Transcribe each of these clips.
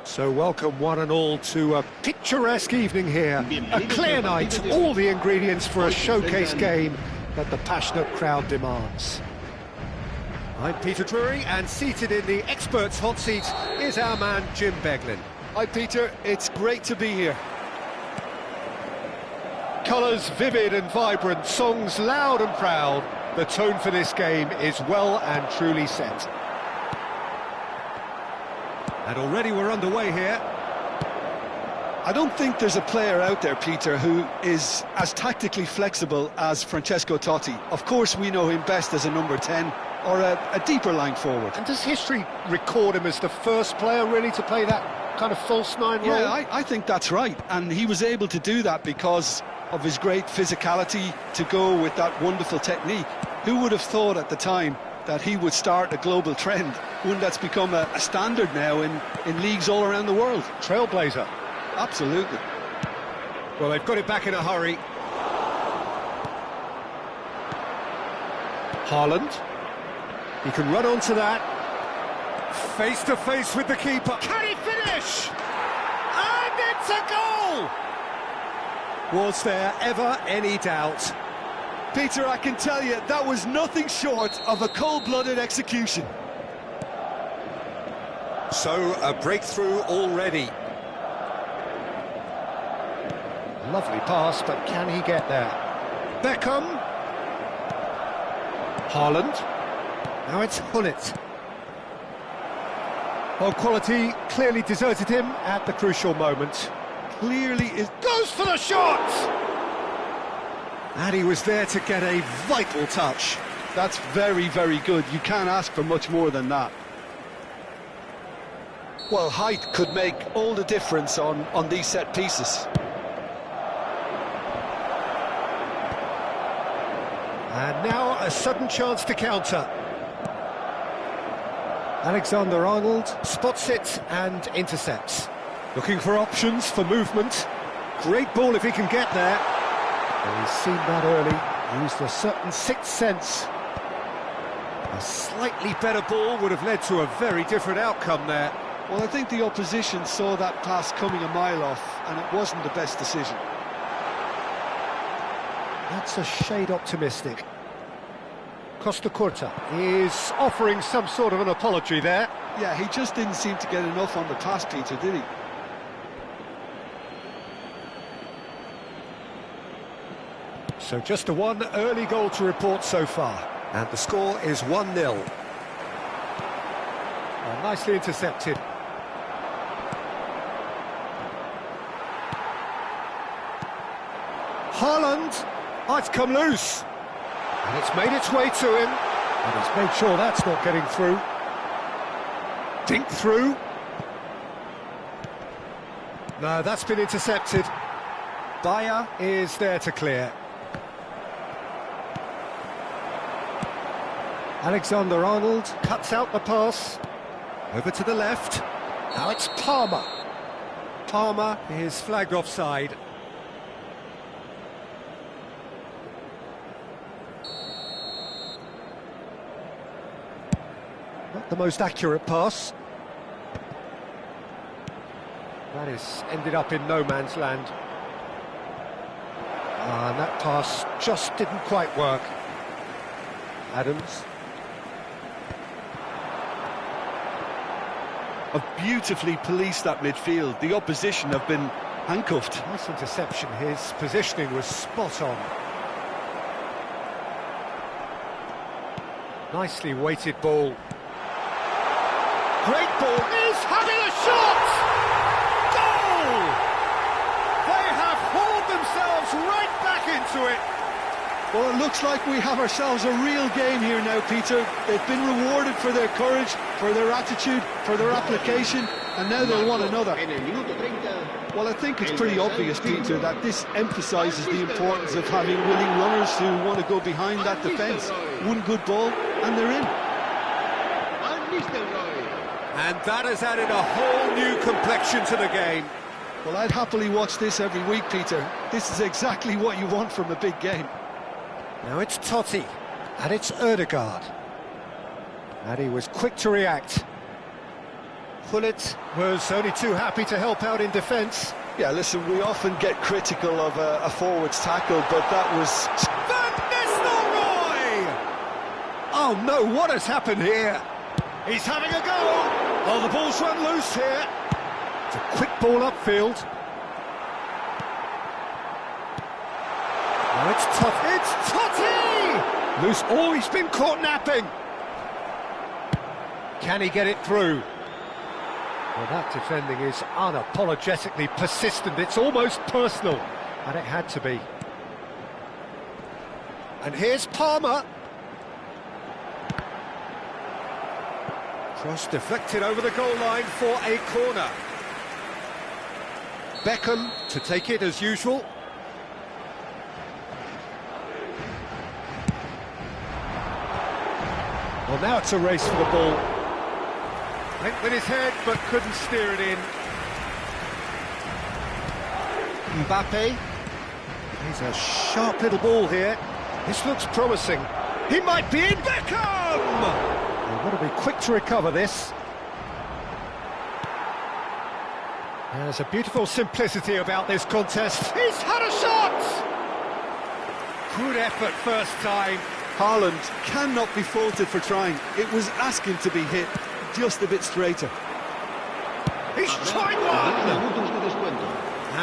So welcome one and all to a picturesque evening here, a clear night, all the ingredients for a showcase game that the passionate crowd demands. I'm Peter Drury, and seated in the experts' hot seat is our man Jim Beglin. Hi Peter, it's great to be here. Colours vivid and vibrant, songs loud and proud. The tone for this game is well and truly set. And already we're underway here. I don't think there's a player out there, Peter, who is as tactically flexible as Francesco Totti. Of course, we know him best as a number 10 or a deeper line forward. And does history record him as the first player really to play that kind of false nine role? Yeah, I think that's right. And he was able to do that because of his great physicality to go with that wonderful technique. Who would have thought at the time that he would start a global trend, one that's become a standard now in leagues all around the world? Trailblazer. Absolutely. Well, they've got it back in a hurry. Haaland. He can run onto that. Face to face with the keeper. Can he finish? And it's a goal! Was there ever any doubt? Peter, I can tell you, that was nothing short of a cold-blooded execution. So, a breakthrough already. Lovely pass, but can he get there? Beckham. Haaland. Now it's Hullet. Well, quality clearly deserted him at the crucial moment. Clearly is... Goes for the shot! And he was there to get a vital touch. That's very, very good. You can't ask for much more than that. Well, height could make all the difference on these set pieces. And now a sudden chance to counter. Alexander-Arnold spots it and intercepts. Looking for options for movement. Great ball if he can get there. Well, he's seen that early, used a certain sixth sense. A slightly better ball would have led to a very different outcome there. Well, I think the opposition saw that pass coming a mile off, and it wasn't the best decision. That's a shade optimistic. Costa Curta is offering some sort of an apology there. Yeah, he just didn't seem to get enough on the pass, Peter, did he? So just a one early goal to report so far. And the score is 1-0. Oh, nicely intercepted. Haaland. Oh, it's come loose. And it's made its way to him. And he's made sure that's not getting through. Dink through. No, that's been intercepted. Bayer is there to clear. Alexander-Arnold cuts out the pass. Over to the left. Now it's Palmer. Palmer is flagged offside. Not the most accurate pass. That is ended up in no man's land. And that pass just didn't quite work. Adams. Have beautifully policed that midfield. The opposition have been handcuffed. Nice interception. His positioning was spot on. Nicely weighted ball. Great ball. Is having a shot! Goal! They have hauled themselves right back into it. Well, it looks like we have ourselves a real game here now, Peter. They've been rewarded for their courage, for their attitude, for their application, and now they'll want another. Well, I think it's pretty obvious, Peter, that this emphasises the importance of having willing runners who want to go behind that defence. One good ball, and they're in. And that has added a whole new complexion to the game. Well, I'd happily watch this every week, Peter. This is exactly what you want from a big game. Now it's Totti, and it's Ødegaard. And he was quick to react. Gullit was only too happy to help out in defence. Yeah, listen, we often get critical of a forward's tackle, but that was... Van Nistelrooy! Oh no, what has happened here? He's having a go! Oh, the ball's run loose here. It's a quick ball upfield. Now it's Totti! It's Totti! Loose, oh, he's been caught napping! Can he get it through? Well, that defending is unapologetically persistent. It's almost personal, and it had to be. And here's Palmer. Cross deflected over the goal line for a corner. Beckham to take it as usual. Well, now it's a race for the ball. Went with his head, but couldn't steer it in. Mbappe. He's a sharp little ball here. This looks promising. He might be in. Beckham! They've got to be quick to recover this. There's a beautiful simplicity about this contest. He's had a shot! Good effort first time. Haaland cannot be faulted for trying. It was asking to be hit just a bit straighter. He's tried one!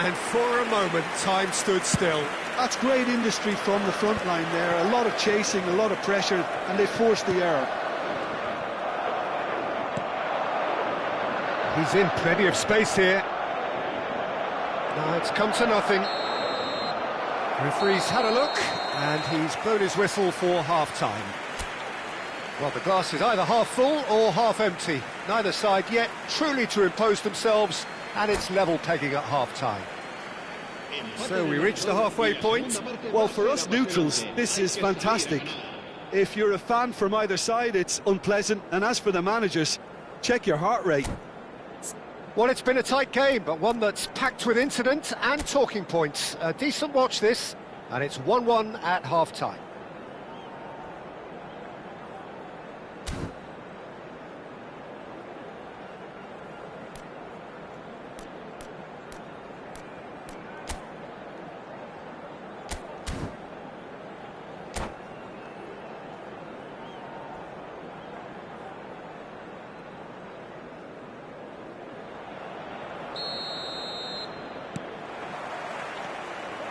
And for a moment, time stood still. That's great industry from the front line there. A lot of chasing, a lot of pressure, and they forced the error. He's in plenty of space here. Now it's come to nothing. Referee's had a look, and he's blown his whistle for half-time. Well, the glass is either half full or half empty. Neither side yet truly to impose themselves, and it's level pegging at half-time. So we reach the halfway point. Well, for us neutrals, this is fantastic. If you're a fan from either side, it's unpleasant. And as for the managers, check your heart rate. Well, it's been a tight game, but one that's packed with incident and talking points. A decent watch this, and it's 1-1 at half-time.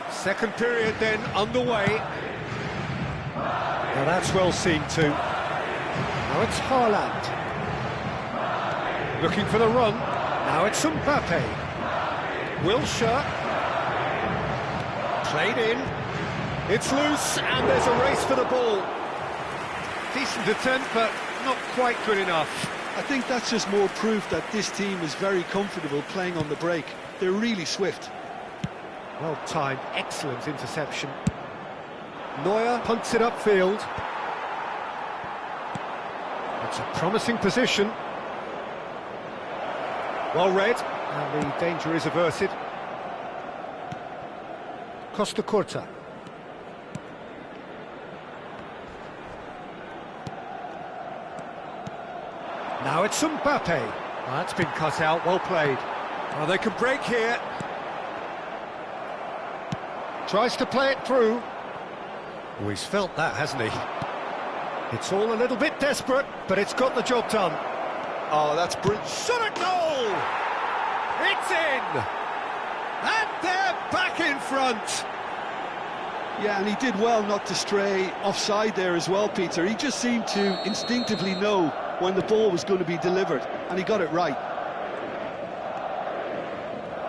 Second period then underway. Now that's well seen too. Now it's Haaland. Looking for the run. Now it's Mbappe. Wilshere. Played in. It's loose and there's a race for the ball. Decent attempt but not quite good enough. I think that's just more proof that this team is very comfortable playing on the break. They're really swift. Well timed, excellent interception. Neuer punts it upfield. It's a promising position. Well read, and the danger is averted. Costa Curta. Now it's Mbappe. That's been cut out, well played. Well, they can break here. Tries to play it through. Oh, he's felt that, hasn't he? It's all a little bit desperate, but it's got the job done. Oh, that's brilliant. Shot a goal! It's in! And they're back in front! Yeah, and he did well not to stray offside there as well, Peter. He just seemed to instinctively know when the ball was going to be delivered, and he got it right.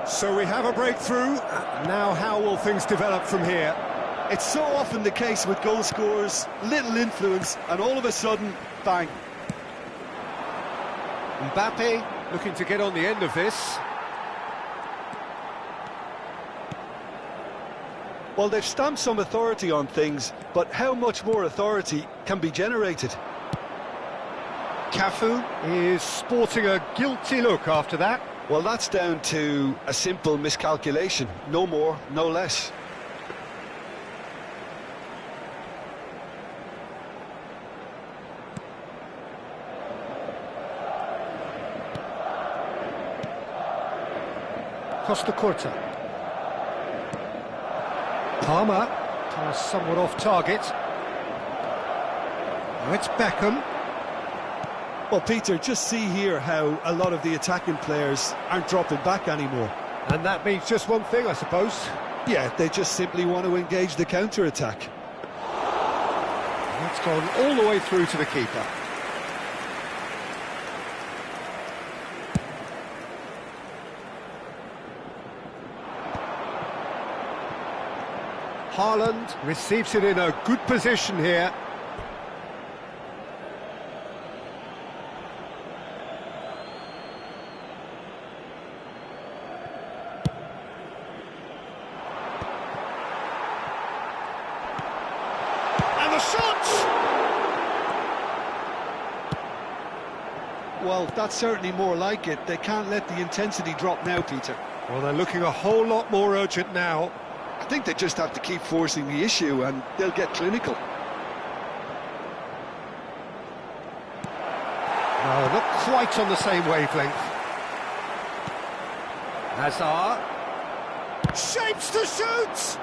So we have a breakthrough. Now how will things develop from here? It's so often the case with goal scorers, little influence, and all of a sudden, bang. Mbappe looking to get on the end of this. Well, they've stamped some authority on things, but how much more authority can be generated? Cafu is sporting a guilty look after that. Well, that's down to a simple miscalculation. No more, no less. Costa Curta. Palmer, somewhat off target. Now it's Beckham. Well, Peter, just see here how a lot of the attacking players aren't dropping back anymore. And that means just one thing, I suppose. Yeah, they just simply want to engage the counter-attack. That's gone all the way through to the keeper. Haaland receives it in a good position here. And the shot! Well, that's certainly more like it. They can't let the intensity drop now, Peter. Well, they're looking a whole lot more urgent now. I think they just have to keep forcing the issue and they'll get clinical. No, not quite on the same wavelength. Hazard. Shapes to shoot!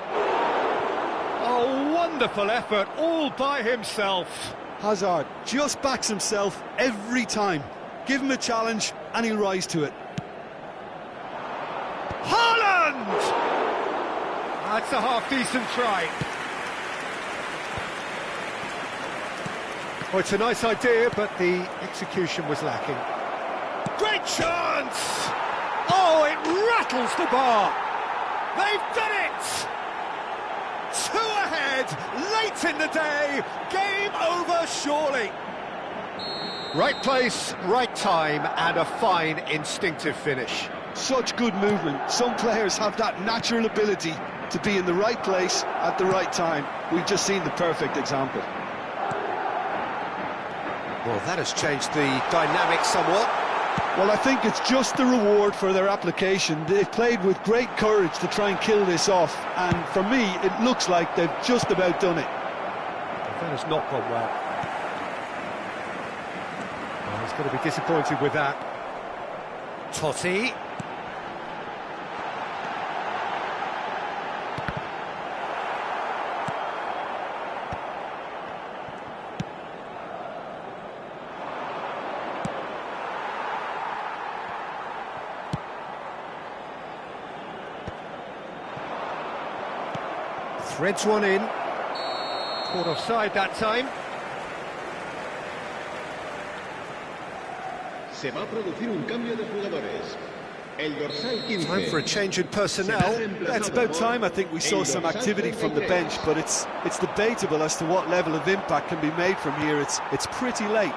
Oh, wonderful effort, all by himself. Hazard just backs himself every time. Give him a challenge and he'll rise to it. Haaland! That's a half-decent try. Well, it's a nice idea, but the execution was lacking. Great chance! Oh, it rattles the bar! They've done it! 2 ahead, late in the day, game over surely. Right place, right time, and a fine instinctive finish. Such good movement. Some players have that natural ability to be in the right place at the right time. We've just seen the perfect example. Well, that has changed the dynamic somewhat. Well, I think it's just the reward for their application. They've played with great courage to try and kill this off, and for me, it looks like they've just about done it. That has not gone well. Well, he's going to be disappointed with that. Totti. Threads one in. Caught offside that time. Se va a producir un cambio de jugadores. El dorsal 15. Time for a change in personnel. It's about time I think we saw some activity from the bench, but it's debatable as to what level of impact can be made from here. It's pretty late.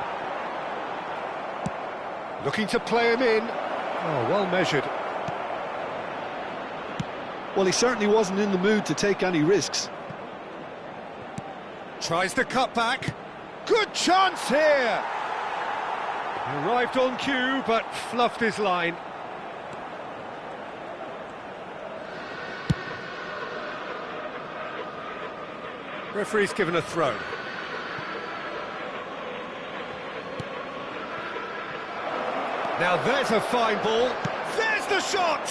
Looking to play him in. Oh, well measured. Well, he certainly wasn't in the mood to take any risks. Tries the cut back. Good chance here! Arrived on cue, but fluffed his line. Referee's given a throw. Now there's a fine ball. There's the shot!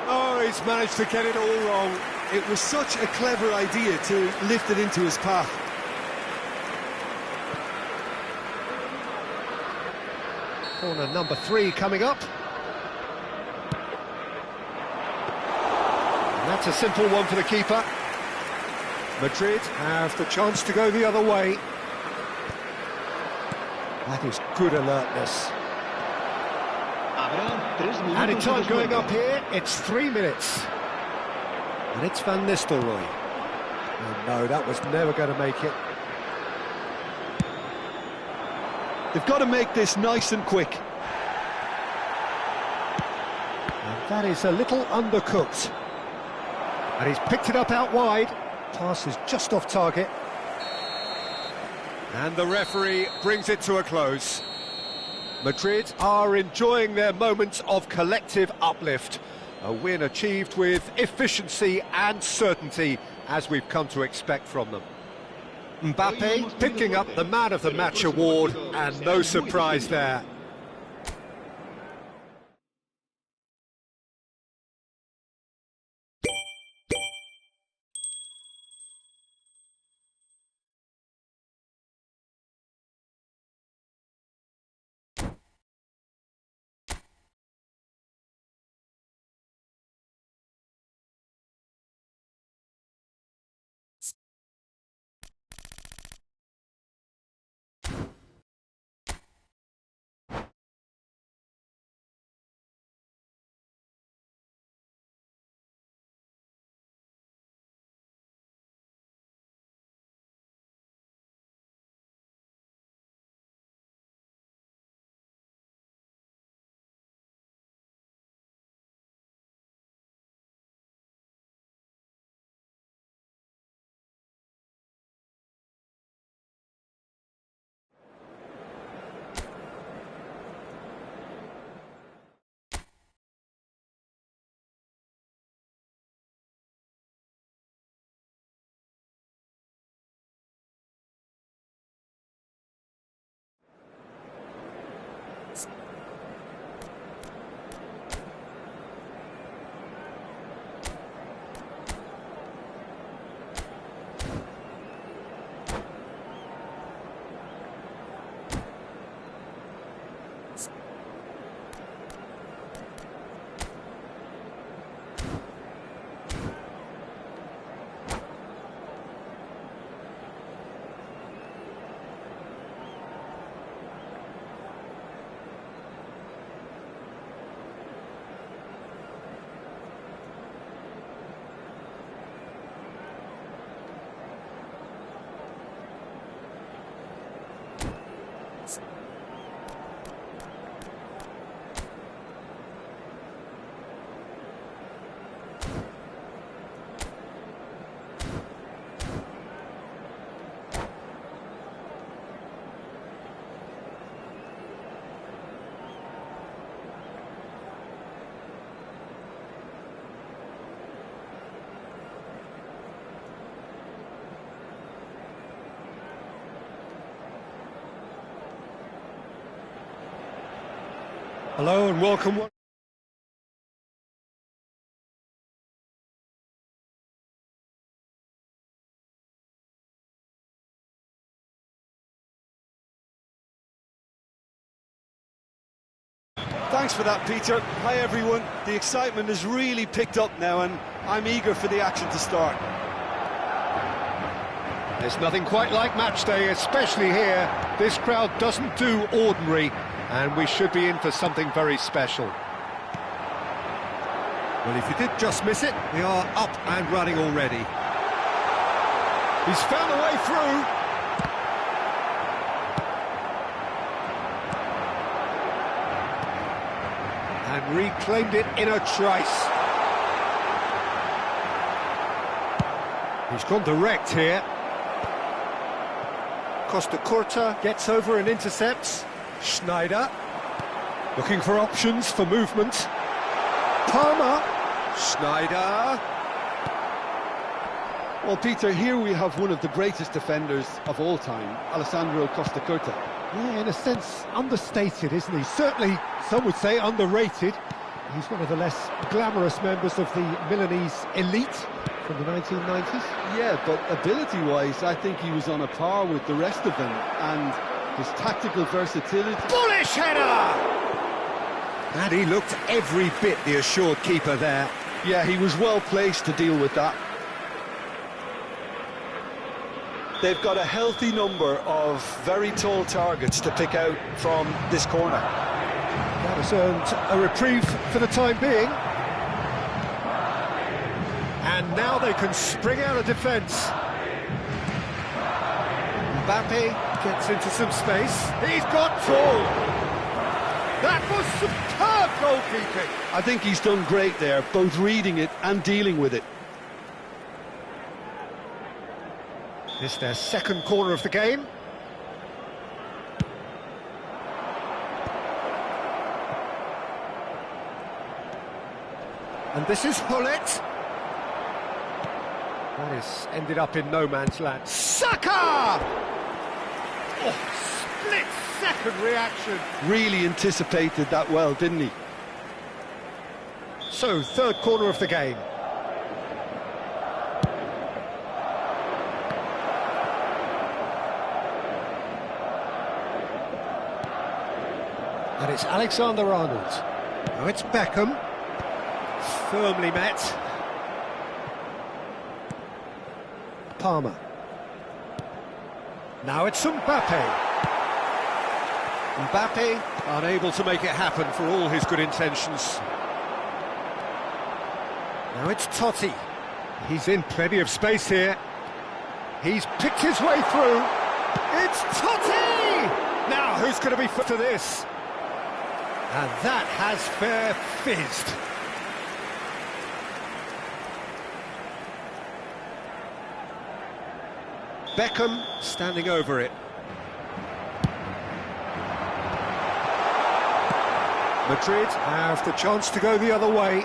Oh, he's managed to get it all wrong. It was such a clever idea to lift it into his path. Corner number 3 coming up. And that's a simple one for the keeper. Madrid have the chance to go the other way. That is good alertness. Added time going up here, it's 3 minutes. And it's Van Nistelrooy. Oh no, that was never going to make it. They've got to make this nice and quick. And that is a little undercooked. And he's picked it up out wide. Pass is just off target. And the referee brings it to a close. Madrid are enjoying their moments of collective uplift. A win achieved with efficiency and certainty, as we've come to expect from them. Mbappe picking up the Man of the Match award, and no surprise there. Hello and welcome. Thanks for that, Peter. Hi, everyone. The excitement has really picked up now, and I'm eager for the action to start. There's nothing quite like match day, especially here. This crowd doesn't do ordinary, and we should be in for something very special. Well, if you did just miss it, we are up and running already. He's found a way through. And reclaimed it in a trice. He's gone direct here. Costa Curta gets over and intercepts. Schneider looking for options for movement. Palmer. Schneider. Well, Peter, here we have one of the greatest defenders of all time, Alessandro Costa Curta. Yeah, in a sense, understated, isn't he? Certainly, some would say underrated. He's one of the less glamorous members of the Milanese elite from the 1990s. Yeah, but ability-wise, I think he was on a par with the rest of them, and his tactical versatility... Bullish header! And he looked every bit the assured keeper there. Yeah, he was well placed to deal with that. They've got a healthy number of very tall targets to pick out from this corner. That has earned a reprieve for the time being. And now they can spring out of defence. Mbappe gets into some space. He's got tall. That was superb goalkeeping. I think he's done great there, both reading it and dealing with it. It's their second corner of the game. And this is Hullet. That is ended up in no man's land. Saka! Oh, split-second reaction. Really anticipated that well, didn't he? So, third corner of the game. And it's Alexander-Arnold. Now it's Beckham. Firmly met. Palmer. Now it's Mbappe. Mbappe unable to make it happen for all his good intentions. Now it's Totti. He's in plenty of space here. He's picked his way through. It's Totti! Now who's going to be fit to this? And that has fair fizzed. Beckham standing over it. Madrid have the chance to go the other way.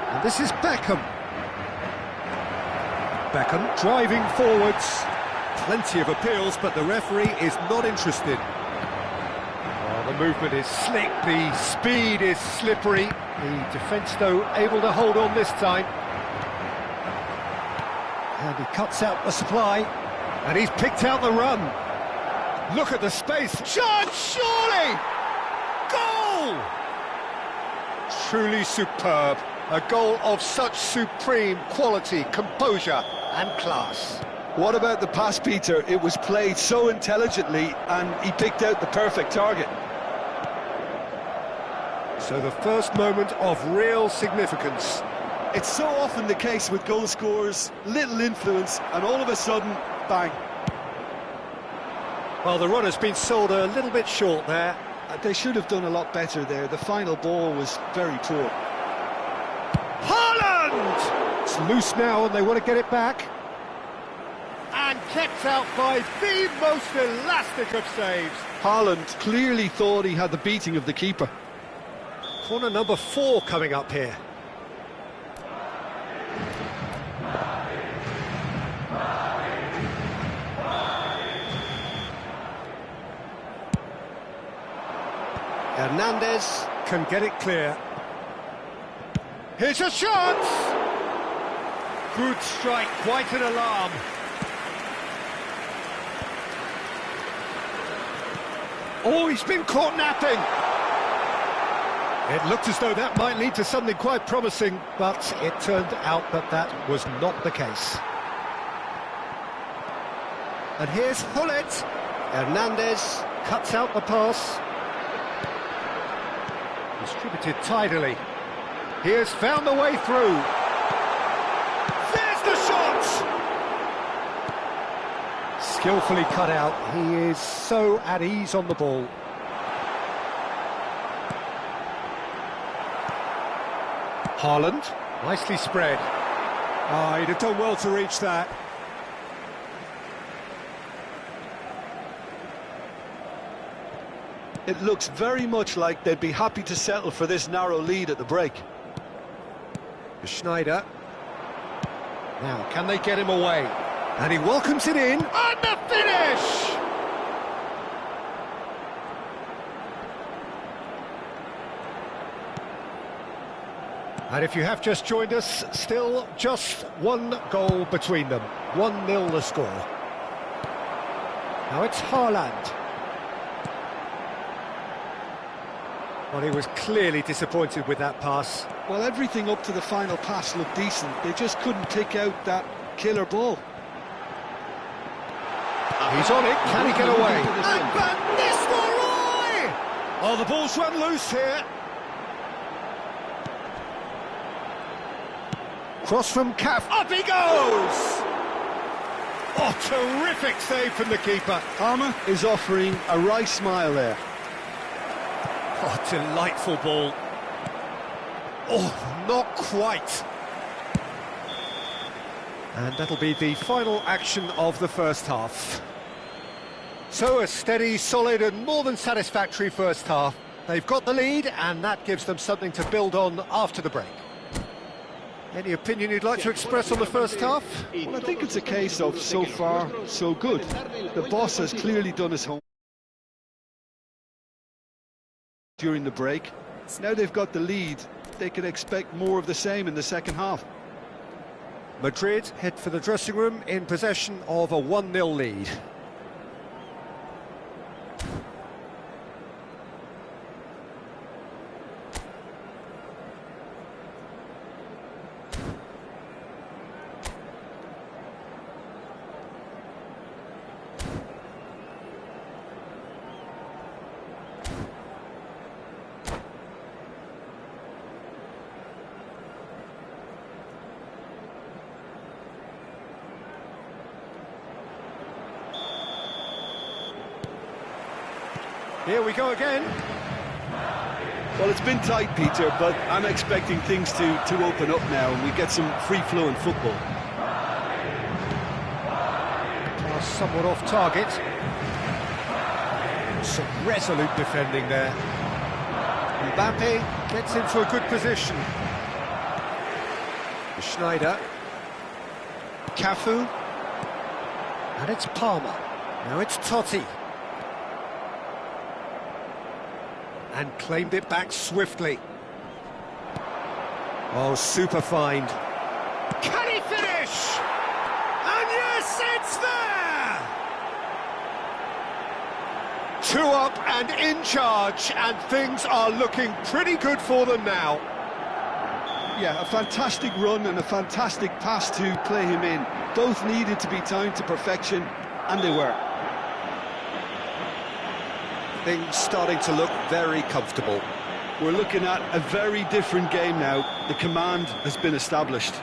And this is Beckham. Beckham driving forwards. Plenty of appeals, but the referee is not interested. Oh, the movement is slick, the speed is slippery. The defence, though, able to hold on this time. And he cuts out the supply, and he's picked out the run. Look at the space. Chance, surely! Goal! Truly superb. A goal of such supreme quality, composure and class. What about the pass, Peter? It was played so intelligently, and he picked out the perfect target. So the first moment of real significance. It's so often the case with goal scorers, little influence, and all of a sudden, bang. Well, the run has been sold a little bit short there. They should have done a lot better there. The final ball was very poor. Haaland! It's loose now, and they want to get it back. And kept out by the most elastic of saves. Haaland clearly thought he had the beating of the keeper. Corner number 4 coming up here. Hernandez can get it clear. Here's a shot! Good strike, quite an alarm. Oh, he's been caught napping! It looked as though that might lead to something quite promising, but it turned out that that was not the case. And here's Hullet. Hernandez cuts out the pass. Distributed tidily. He has found the way through. There's the shot! Skillfully cut out. He is so at ease on the ball. Haaland, nicely spread. Oh, he'd have done well to reach that. It looks very much like they'd be happy to settle for this narrow lead at the break. Schneider. Now, can they get him away? And he welcomes it in. And the finish! And if you have just joined us, still just one goal between them. 1-0 the score. Now it's Haaland. Well, he was clearly disappointed with that pass. Well, everything up to the final pass looked decent. They just couldn't pick out that killer ball. He's on it. Can he get away? And Van Nistelrooy! Oh, the ball's run loose here. Cross from Caf. Up he goes! Oh, terrific save from the keeper. Palmer is offering a wry smile there. Oh, delightful ball. Oh, not quite. And that'll be the final action of the first half. So a steady, solid and more than satisfactory first half. They've got the lead and that gives them something to build on after the break. Any opinion you'd like to express on the first half? Well, I think it's a case of so far, so good. The boss has clearly done his homework during the break. Now they've got the lead, they can expect more of the same in the second half. Madrid head for the dressing room in possession of a 1-0 lead. Here we go again. Well, it's been tight, Peter, but I'm expecting things to open up now and we get some free-flowing football. Pass somewhat off target. Some resolute defending there. Mbappe gets into a good position. Schneider. Cafu. And it's Palmer. Now it's Totti. And claimed it back swiftly. Oh, super find. Can he finish? And yes, it's there! 2 up and in charge, and things are looking pretty good for them now. Yeah, a fantastic run and a fantastic pass to play him in. Both needed to be timed to perfection, and they were. Things starting to look very comfortable. We're looking at a very different game now. The command has been established.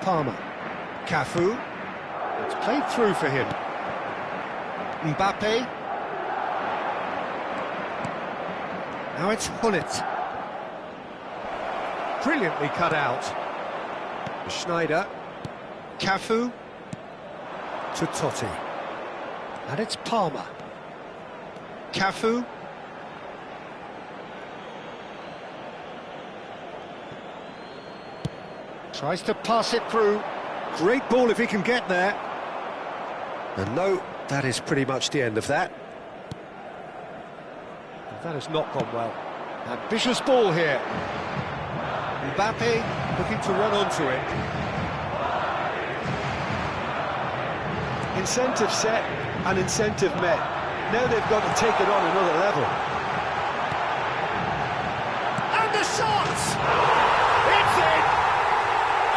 Palmer. Cafu. It's played through for him. Mbappe. Now it's Hullet. Brilliantly cut out. Schneider. Cafu. To Totti. And it's Palmer. Cafu. Tries to pass it through. Great ball if he can get there. And no, that is pretty much the end of that. That has not gone well. Ambitious ball here. Mbappe looking to run onto it. Incentive set and incentive met. Now they've got to take it on another level. And the shot! It's in!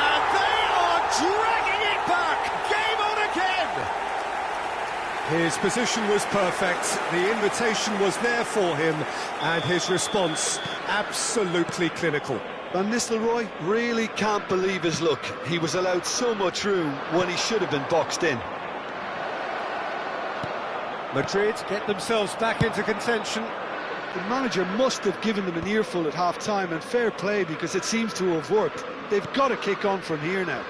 And they are dragging it back! Game on again! His position was perfect, the invitation was there for him, and his response absolutely clinical. Van Nistelrooy really can't believe his luck. He was allowed so much room when he should have been boxed in. Madrid get themselves back into contention. The manager must have given them an earful at half-time, and fair play because it seems to have worked. They've got to kick on from here now.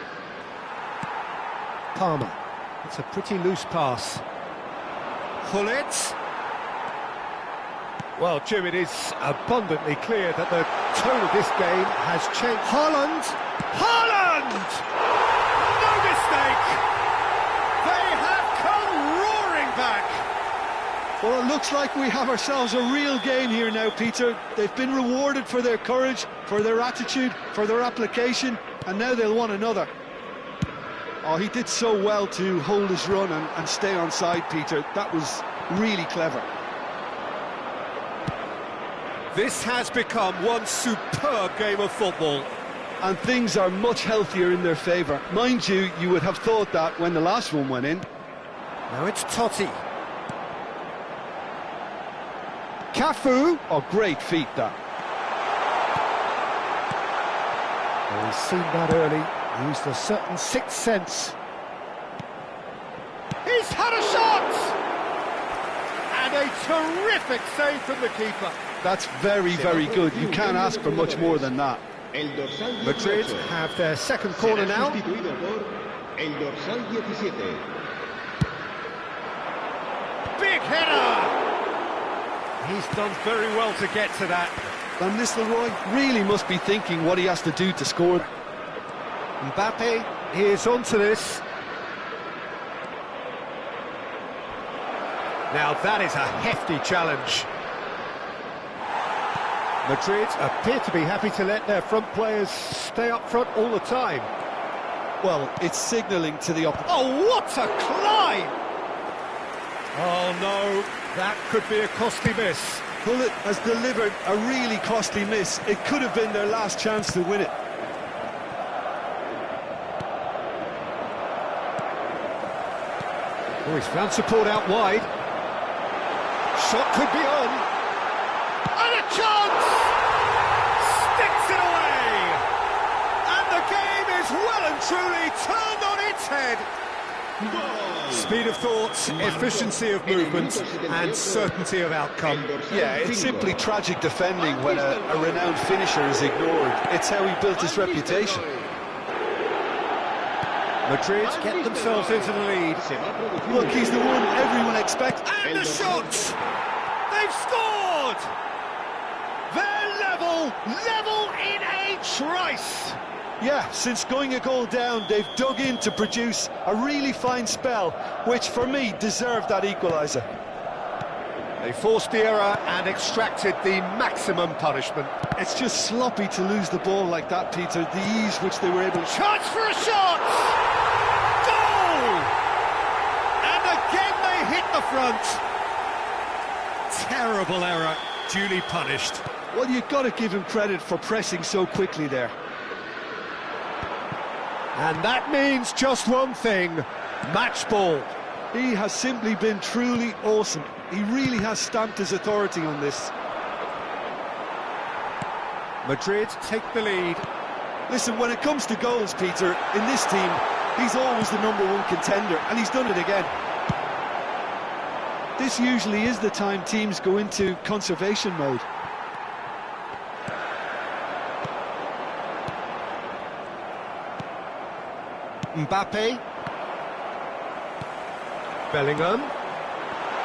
Palmer, it's a pretty loose pass. Hullet. Well, Jim, it is abundantly clear that the tone of this game has changed. Haaland! Haaland! No mistake! They have come roaring back! Well, it looks like we have ourselves a real game here now, Peter. They've been rewarded for their courage, for their attitude, for their application, and now they'll want another. Oh, he did so well to hold his run and stay on side, Peter. That was really clever. This has become one superb game of football. And things are much healthier in their favour. Mind you, you would have thought that when the last one went in. Now it's Totti. Cafu. Oh, great feat, that. Well, he's seen that early. Used a certain sixth sense. He's had a shot! And a terrific save from the keeper. That's very, very good. You can't ask for much more than that. Madrid have their second corner now. Big header! He's done very well to get to that. Van Nistelrooy really must be thinking what he has to do to score. Mbappe is onto this. Now that is a hefty challenge. Madrid appear to be happy to let their front players stay up front all the time. Well, it's signalling to the opposition. Oh, what a climb! Oh no, that could be a costly miss. Hullet has delivered a really costly miss. It could have been their last chance to win it. Oh, he's found support out wide. Shot could be on. And a chance! Sticks it away! And the game is well and truly turned on its head. Speed of thought, efficiency of movement, and certainty of outcome. Yeah, it's simply tragic defending when a renowned finisher is ignored. It's how he built his reputation. Madrid get themselves into the lead. Look, he's the one everyone expects. And the shot! They've scored! They're level in a trice! Yeah, since going a goal down, they've dug in to produce a really fine spell, which for me deserved that equaliser. They forced the error and extracted the maximum punishment. It's just sloppy to lose the ball like that, Peter. The ease which they were able to... Chance for a shot! Goal! And again they hit the front. Terrible error, duly punished. Well, you've got to give him credit for pressing so quickly there. And that means just one thing, match ball. He has simply been truly awesome. He really has stamped his authority on this. Madrid take the lead. Listen, when it comes to goals, Peter, in this team, he's always the #1 contender, and he's done it again. This usually is the time teams go into conservation mode. Mbappe. Bellingham.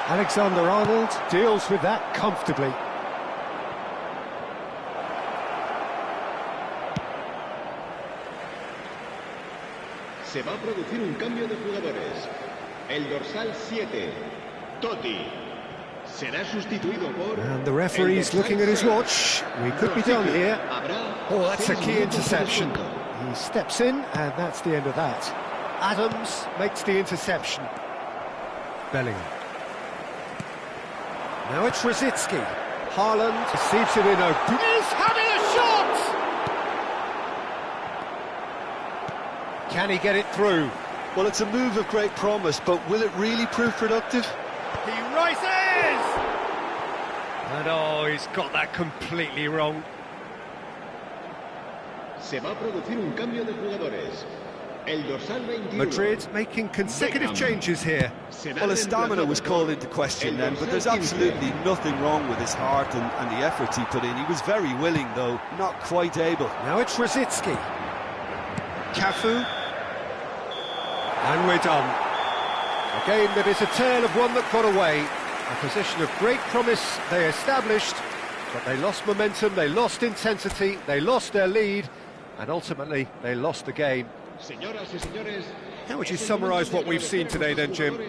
Alexander-Arnold deals with that comfortably. Se va a producir un cambio de jugadores. El dorsal 7, Totti, Será sustituido por... And the referee's looking at his watch. We could be done here. Oh, that's a key interception. He steps in, and that's the end of that. Adams makes the interception. Bellingham. Now it's Rosicki. Haaland receives it in open. He's having a shot! Can he get it through? Well, it's a move of great promise, but will it really prove productive? He rises! And oh, he's got that completely wrong. Se va a producir un cambio de jugadores. El dorsal 21. Madrid making consecutive changes here. Well, his stamina was called into question then, but there's absolutely nothing wrong with his heart and the efforts he put in. He was very willing, though, not quite able. Now it's Rosicki. Cafu. And we're done. A game that is a tale of one that got away. A position of great promise they established, but they lost momentum, they lost intensity, they lost their lead, and ultimately they lost the game. How would you summarise what we've seen today then, Jim?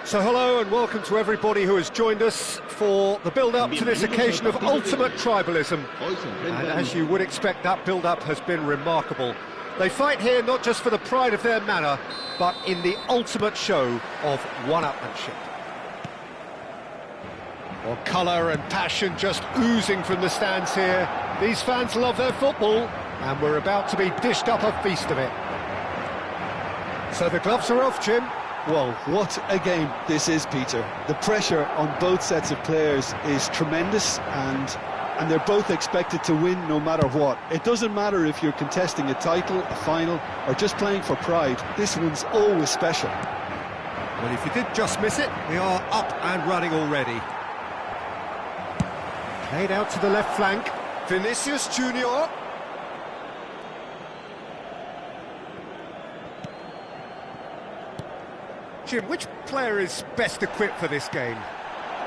So hello and welcome to everybody who has joined us for the build-up to this occasion of ultimate tribalism. And as you would expect, that build-up has been remarkable. They fight here not just for the pride of their manor, but in the ultimate show of one-upmanship. Well, colour and passion just oozing from the stands here. These fans love their football, and we're about to be dished up a feast of it. So the gloves are off, Jim. Well, what a game this is, Peter. The pressure on both sets of players is tremendous, and they're both expected to win no matter what. It doesn't matter if you're contesting a title, a final, or just playing for pride. This one's always special. Well, if you did just miss it, we are up and running already. Played out to the left flank. Vinicius Junior. Jim, which player is best equipped for this game?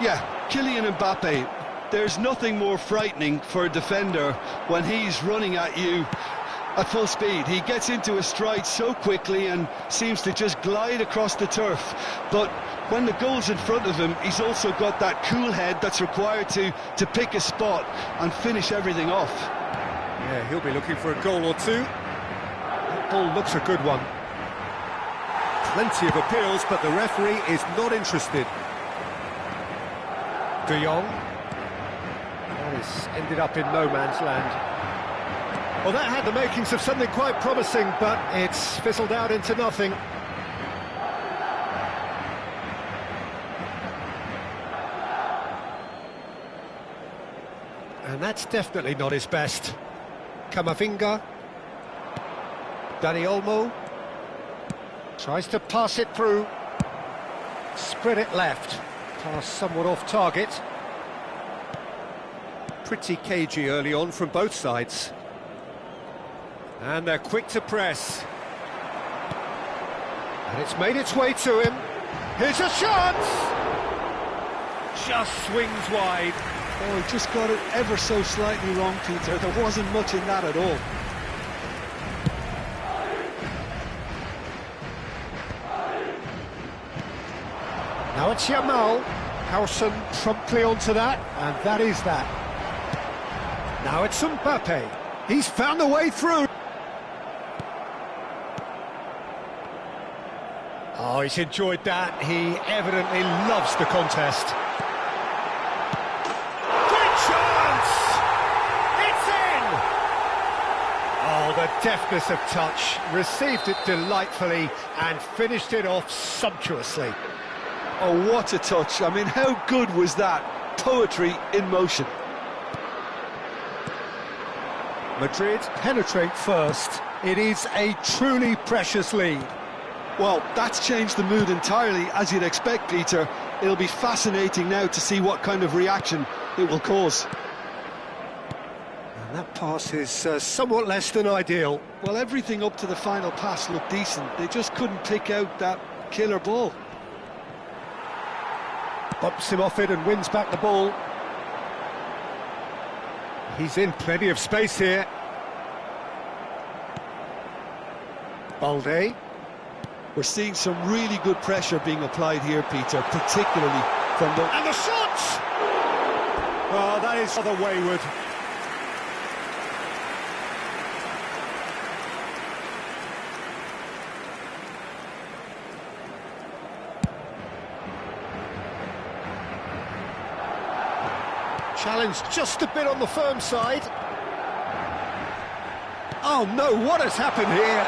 Yeah, Kylian Mbappe. There's nothing more frightening for a defender when he's running at you at full speed. He gets into a stride so quickly and seems to just glide across the turf. But when the goal's in front of him, he's also got that cool head that's required to pick a spot and finish everything off. Yeah, he'll be looking for a goal or two. That ball looks a good one. Plenty of appeals, but the referee is not interested. De Jong. That has ended up in no man's land. Well, that had the makings of something quite promising, but it's fizzled out into nothing. And that's definitely not his best. Camavinga. Dani Olmo. Tries to pass it through. Spread it left. Pass somewhat off target. Pretty cagey early on from both sides. And they're quick to press. And it's made its way to him. Here's a chance! Just swings wide. Oh, he just got it ever so slightly wrong, Peter. There wasn't much in that at all. Now it's Yamal. Howson promptly onto that, and that is that. Now it's Mbappe. He's found a way through. Oh, he's enjoyed that. He evidently loves the contest. Good chance! It's in! Oh, the deftness of touch. Received it delightfully and finished it off sumptuously. Oh, what a touch. I mean, how good was that? Poetry in motion. Madrid penetrate first. It is a truly precious lead. Well, that's changed the mood entirely, as you'd expect, Peter. It'll be fascinating now to see what kind of reaction it will cause. And that pass is somewhat less than ideal. Well, everything up to the final pass looked decent. They just couldn't pick out that killer ball. Bumps him off it and wins back the ball. He's in plenty of space here. Balde. We're seeing some really good pressure being applied here, Peter, particularly from the... And the shot! Oh, that is rather wayward. Challenge just a bit on the firm side. Oh no, what has happened here?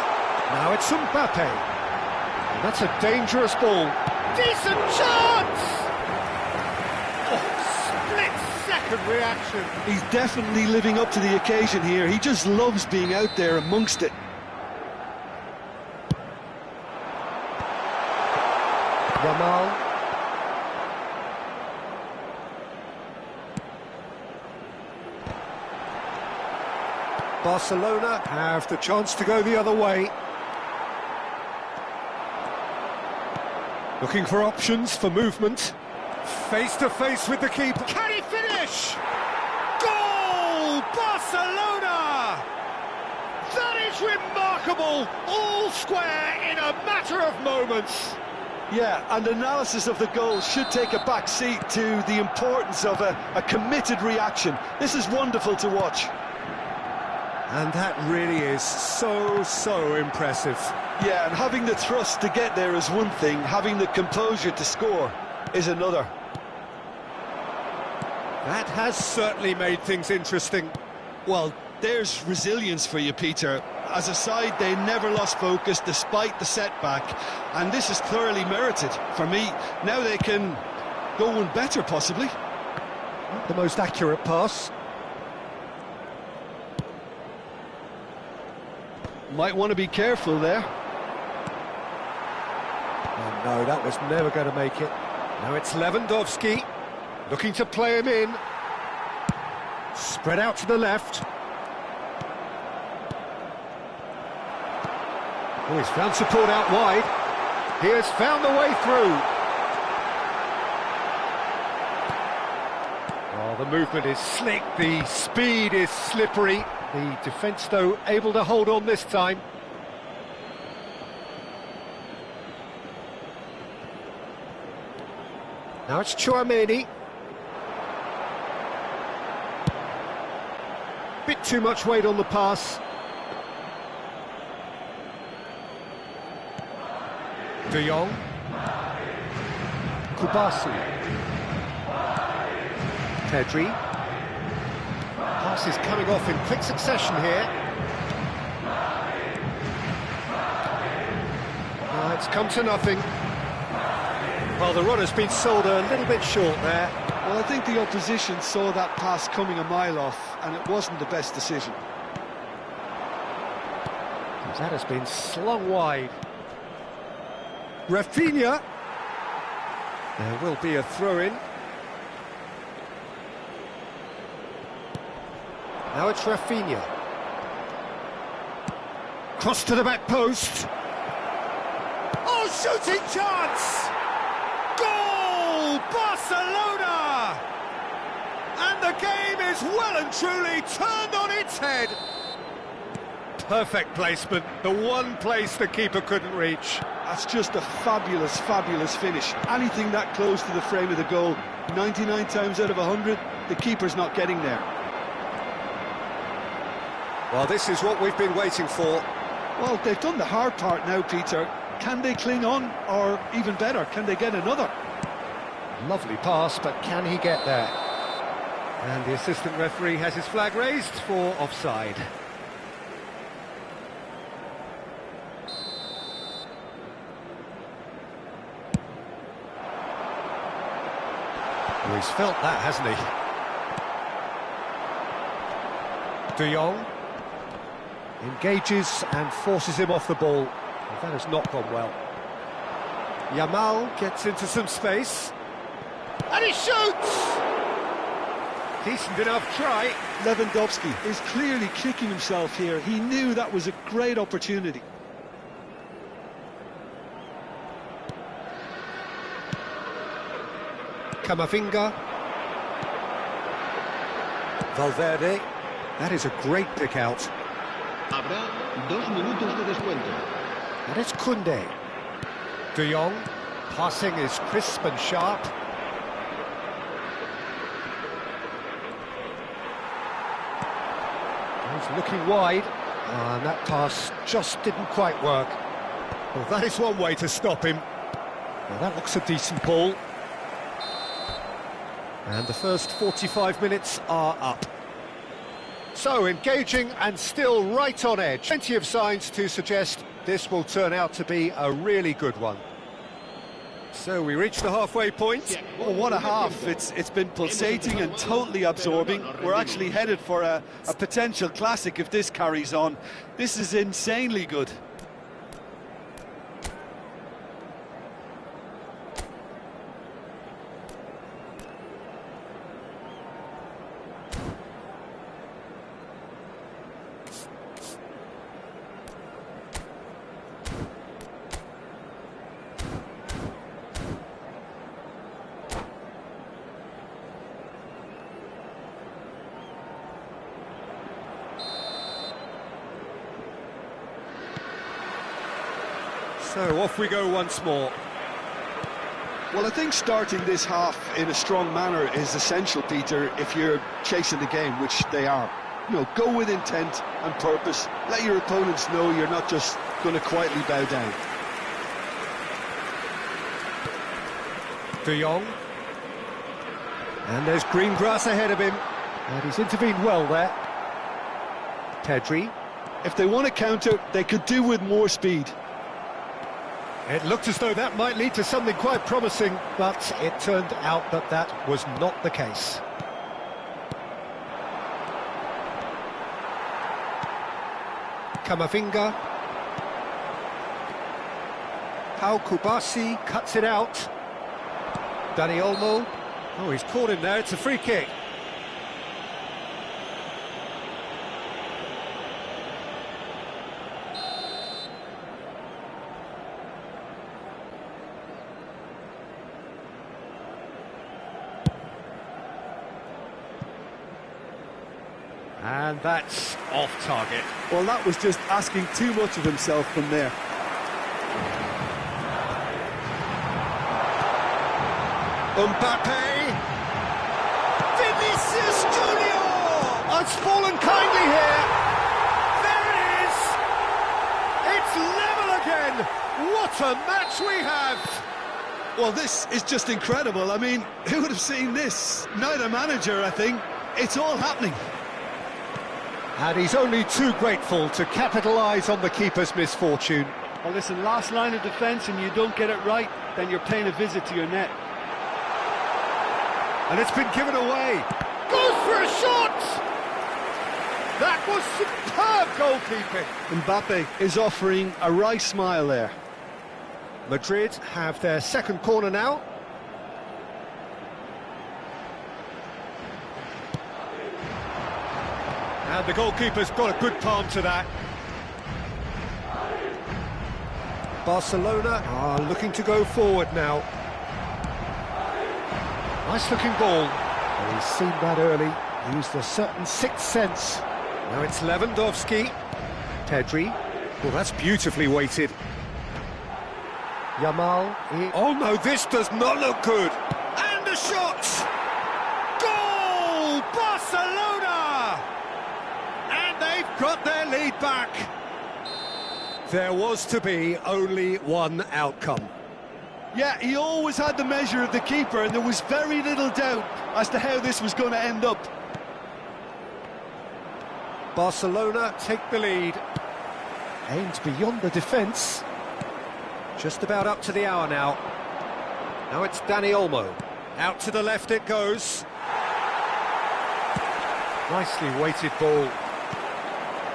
Now it's Mbappe. And that's a dangerous ball. Decent chance! Oh, split-second reaction. He's definitely living up to the occasion here. He just loves being out there amongst it. Yamal. Barcelona have the chance to go the other way. Looking for options for movement. Face to face with the keeper. Can he finish? Goal! Barcelona! That is remarkable. All square in a matter of moments. Yeah, and analysis of the goal should take a back seat to the importance of a committed reaction. This is wonderful to watch. And that really is so impressive. Yeah, and having the thrust to get there is one thing, having the composure to score is another. That has certainly made things interesting. Well, there's resilience for you, Peter. As a side, they never lost focus despite the setback, and this is thoroughly merited for me. Now they can go one better, possibly. Not the most accurate pass. Might want to be careful there. Oh no, that was never going to make it. Now it's Lewandowski, looking to play him in. Spread out to the left. Oh, he's found support out wide. He has found the way through. Oh, the movement is slick, the speed is slippery. The defence, though, able to hold on this time. Now it's Tchouaméni. Bit too much weight on the pass. De Jong. Kubasi. Pedri. Passes coming off in quick succession here. It's come to nothing. Well, the runner's been sold a little bit short there. Well, I think the opposition saw that pass coming a mile off, and it wasn't the best decision. That has been slung wide. Rafinha. There will be a throw-in. Now it's Rafinha. Cross to the back post. Oh, shooting chance! Goal! Barcelona! And the game is well and truly turned on its head. Perfect placement, the one place the keeper couldn't reach. That's just a fabulous finish. Anything that close to the frame of the goal, 99 times out of 100, the keeper's not getting there. Well, this is what we've been waiting for. Well, they've done the hard part now, Peter. Can they cling on, or even better, can they get another? Lovely pass, but can he get there? And the assistant referee has his flag raised for offside. Well, he's felt that, hasn't he? De Jong engages and forces him off the ball. Well, that has not gone well. Yamal gets into some space. And he shoots! Decent enough try. Lewandowski is clearly kicking himself here. He knew that was a great opportunity. Camavinga. Valverde. That is a great pick out. Habrá 2 minutos de descuento. And it's Koundé. De Jong. Passing is crisp and sharp. He's looking wide. And that pass just didn't quite work. Well, that is one way to stop him. Well, that looks a decent ball. And the first 45 minutes are up. So, engaging and still right on edge. Plenty of signs to suggest this will turn out to be a really good one. So, we reach the halfway point. Oh, what a half. It's been pulsating and totally absorbing. We're actually headed for a potential classic if this carries on. This is insanely good. So off we go once more. Well, I think starting this half in a strong manner is essential, Peter, if you're chasing the game, which they are. You know, go with intent and purpose. Let your opponents know you're not just going to quietly bow down. De Jong. And there's green grass ahead of him. And he's intervened well there. Pedri. If they want to counter, they could do with more speed. It looked as though that might lead to something quite promising, but it turned out that that was not the case. Kamavinga. Pau Kubasi cuts it out. Dani Olmo. Oh, he's caught him there, it's a free kick. And that's off target. Well, that was just asking too much of himself from there. Mbappe! Vinicius Junior! It's fallen kindly here. There it is! It's level again! What a match we have! Well, this is just incredible. I mean, who would have seen this? Neither manager, I think. It's all happening. And he's only too grateful to capitalise on the keeper's misfortune. Well, listen, last line of defence and you don't get it right, then you're paying a visit to your net. And it's been given away. Goes for a shot! That was superb goalkeeping. Mbappe is offering a wry smile there. Madrid have their second corner now. And the goalkeeper's got a good palm to that. Barcelona are looking to go forward now. Nice looking ball. And he's seen that early. Used a certain sixth sense. Now it's Lewandowski. Pedri. Well, that's beautifully weighted. Yamal. Oh no, this does not look good. And a shot! Goal! Barcelona! And they've got their lead back. There was to be only one outcome. Yeah, he always had the measure of the keeper, and there was very little doubt as to how this was going to end up. Barcelona take the lead. Aimed beyond the defence. Just about up to the hour now. Now it's Dani Olmo. Out to the left it goes. Nicely weighted ball.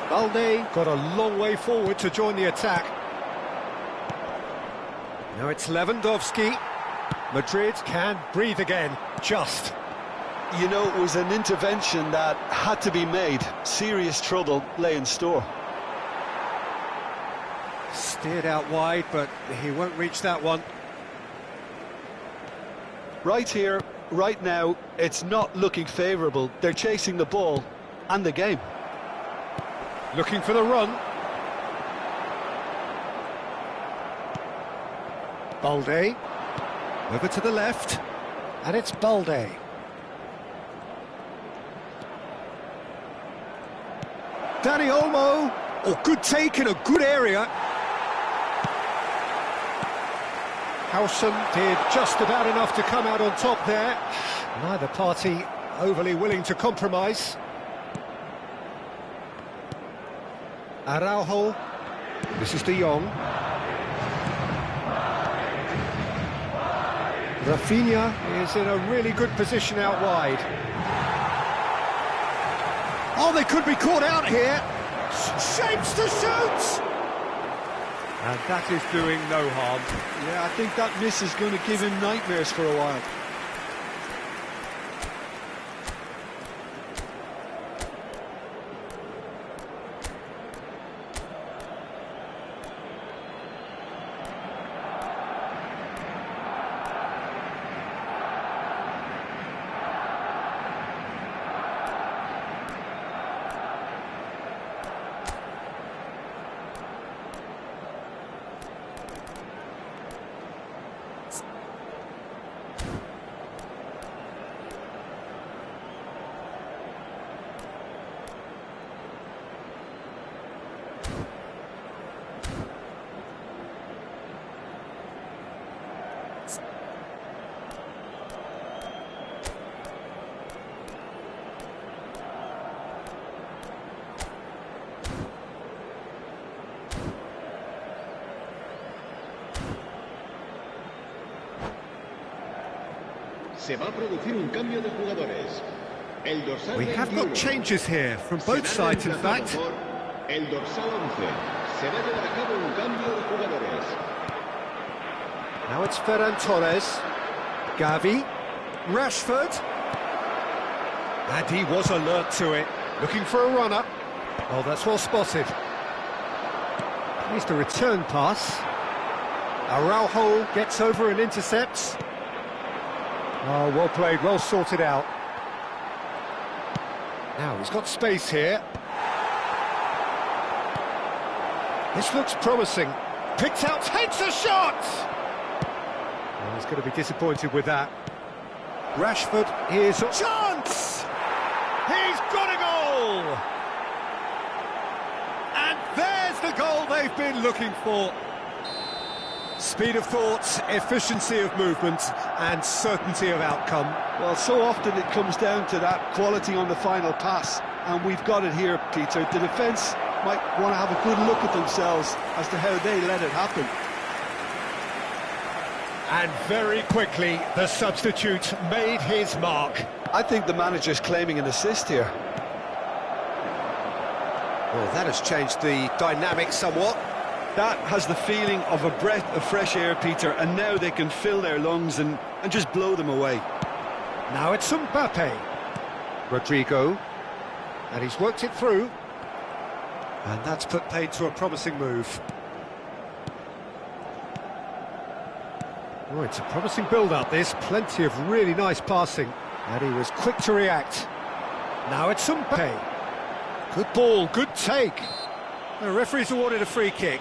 Balde got a long way forward to join the attack. Now it's Lewandowski. Madrid can breathe again, just. You know, it was an intervention that had to be made. Serious trouble lay in store. Steered out wide, but he won't reach that one. Right here, right now, it's not looking favourable. They're chasing the ball and the game. Looking for the run. Balde. Over to the left. And it's Balde. Dani Olmo. Oh, good take in a good area. Howson did just about enough to come out on top there. Neither party overly willing to compromise. Araujo. This is De Jong. Rafinha is in a really good position out wide. Oh, they could be caught out here. Shapes to shoot! And that is doing no harm. Yeah, I think that miss is going to give him nightmares for a while. Se va a producir un cambio de jugadores. El dorsal We have 21. got changes here from both Será sides, in reemplazado fact. por el dorsal 11. Se va a llevar a cabo un cambio de jugadores. Now it's Ferran Torres, Gavi, Rashford. And he was alert to it, looking for a runner. Oh, that's well spotted. Here's the return pass. Araujo gets over and intercepts. Oh, well played, well sorted out. Now he's got space here. This looks promising. Picked out, takes a shot! Oh, he's going to be disappointed with that. Rashford, here's a chance! He's got a goal! And there's the goal they've been looking for. Speed of thought, efficiency of movement, and certainty of outcome. Well, so often it comes down to that quality on the final pass, and we've got it here, Peter. The defence might want to have a good look at themselves as to how they let it happen. And very quickly, the substitute made his mark. I think the manager's claiming an assist here. Well, that has changed the dynamic somewhat. That has the feeling of a breath of fresh air, Peter, and now they can fill their lungs and just blow them away. Now it's Mbappe. Rodrigo. And he's worked it through. And that's put paid to a promising move. Oh, it's a promising build-up, this. Plenty of really nice passing. And he was quick to react. Now it's Mbappe. Good ball, good take. The referee's awarded a free kick.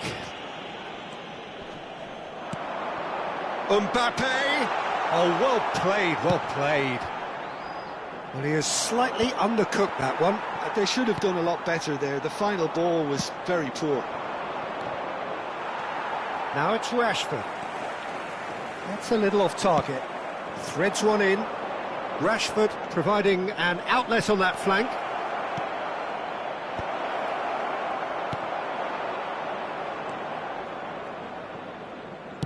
Mbappe! Oh, well played, well played. Well, he has slightly undercooked that one. They should have done a lot better there. The final ball was very poor. Now it's Rashford. That's a little off target. Threads one in. Rashford providing an outlet on that flank.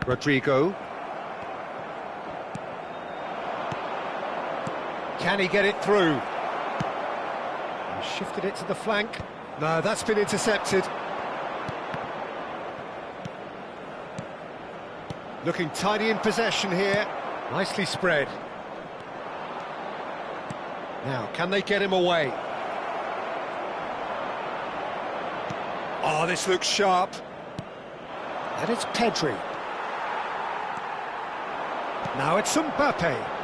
Rodrigo. Can he get it through? He shifted it to the flank. No, that's been intercepted. Looking tidy in possession here. Nicely spread. Now, can they get him away? Oh, this looks sharp. And it's Pedri. Now it's Mbappe.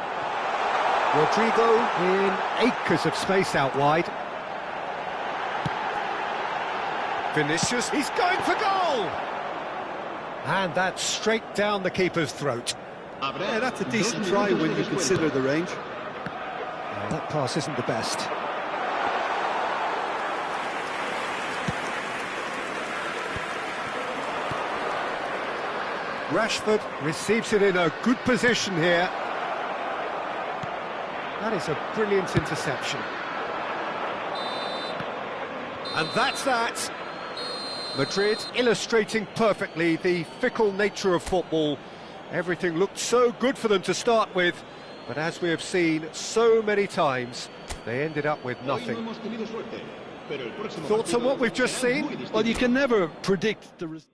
Rodrigo in acres of space out wide. Vinicius, he's going for goal! And that's straight down the keeper's throat. Yeah, that's a decent try when you consider the range. That pass isn't the best. Rashford receives it in a good position here. That is a brilliant interception. And that's that. Madrid illustrating perfectly the fickle nature of football. Everything looked so good for them to start with, but as we have seen so many times, they ended up with nothing. Thoughts on what we've just seen? Well, you can never predict the result.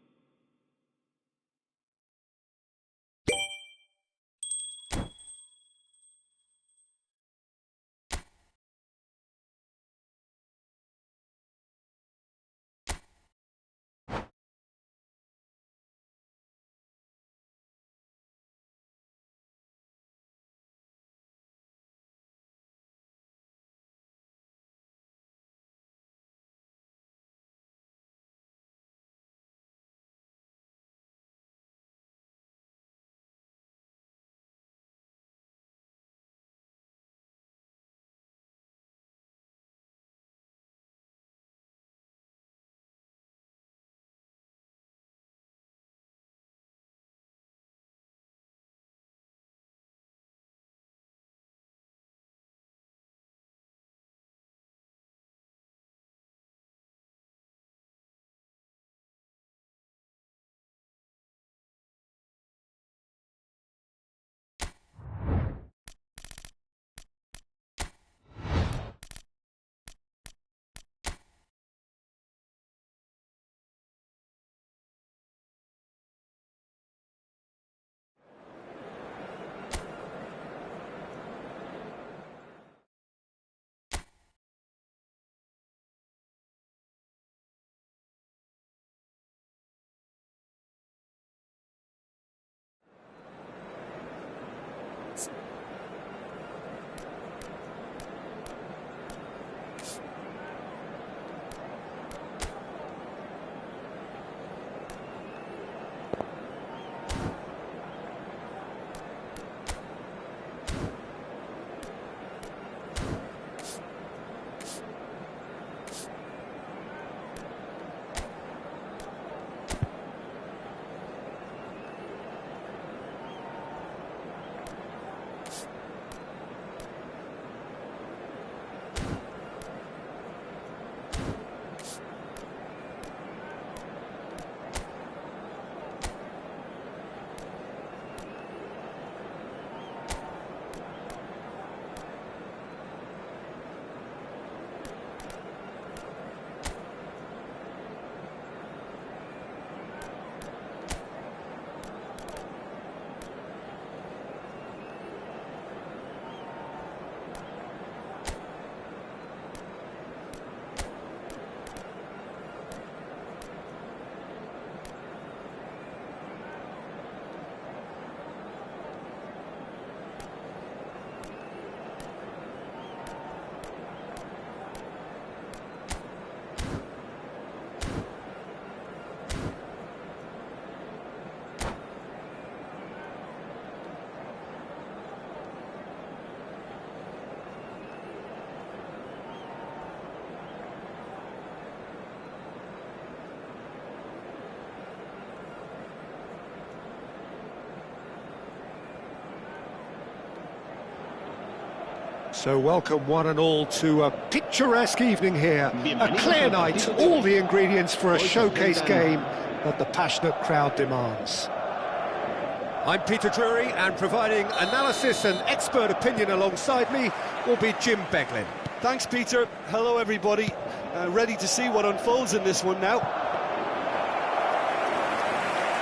So welcome one and all to a picturesque evening here. A clear night, all the ingredients for a showcase game that the passionate crowd demands. I'm Peter Drury, and providing analysis and expert opinion alongside me will be Jim Beglin. Thanks, Peter. Hello, everybody. Ready to see what unfolds in this one now.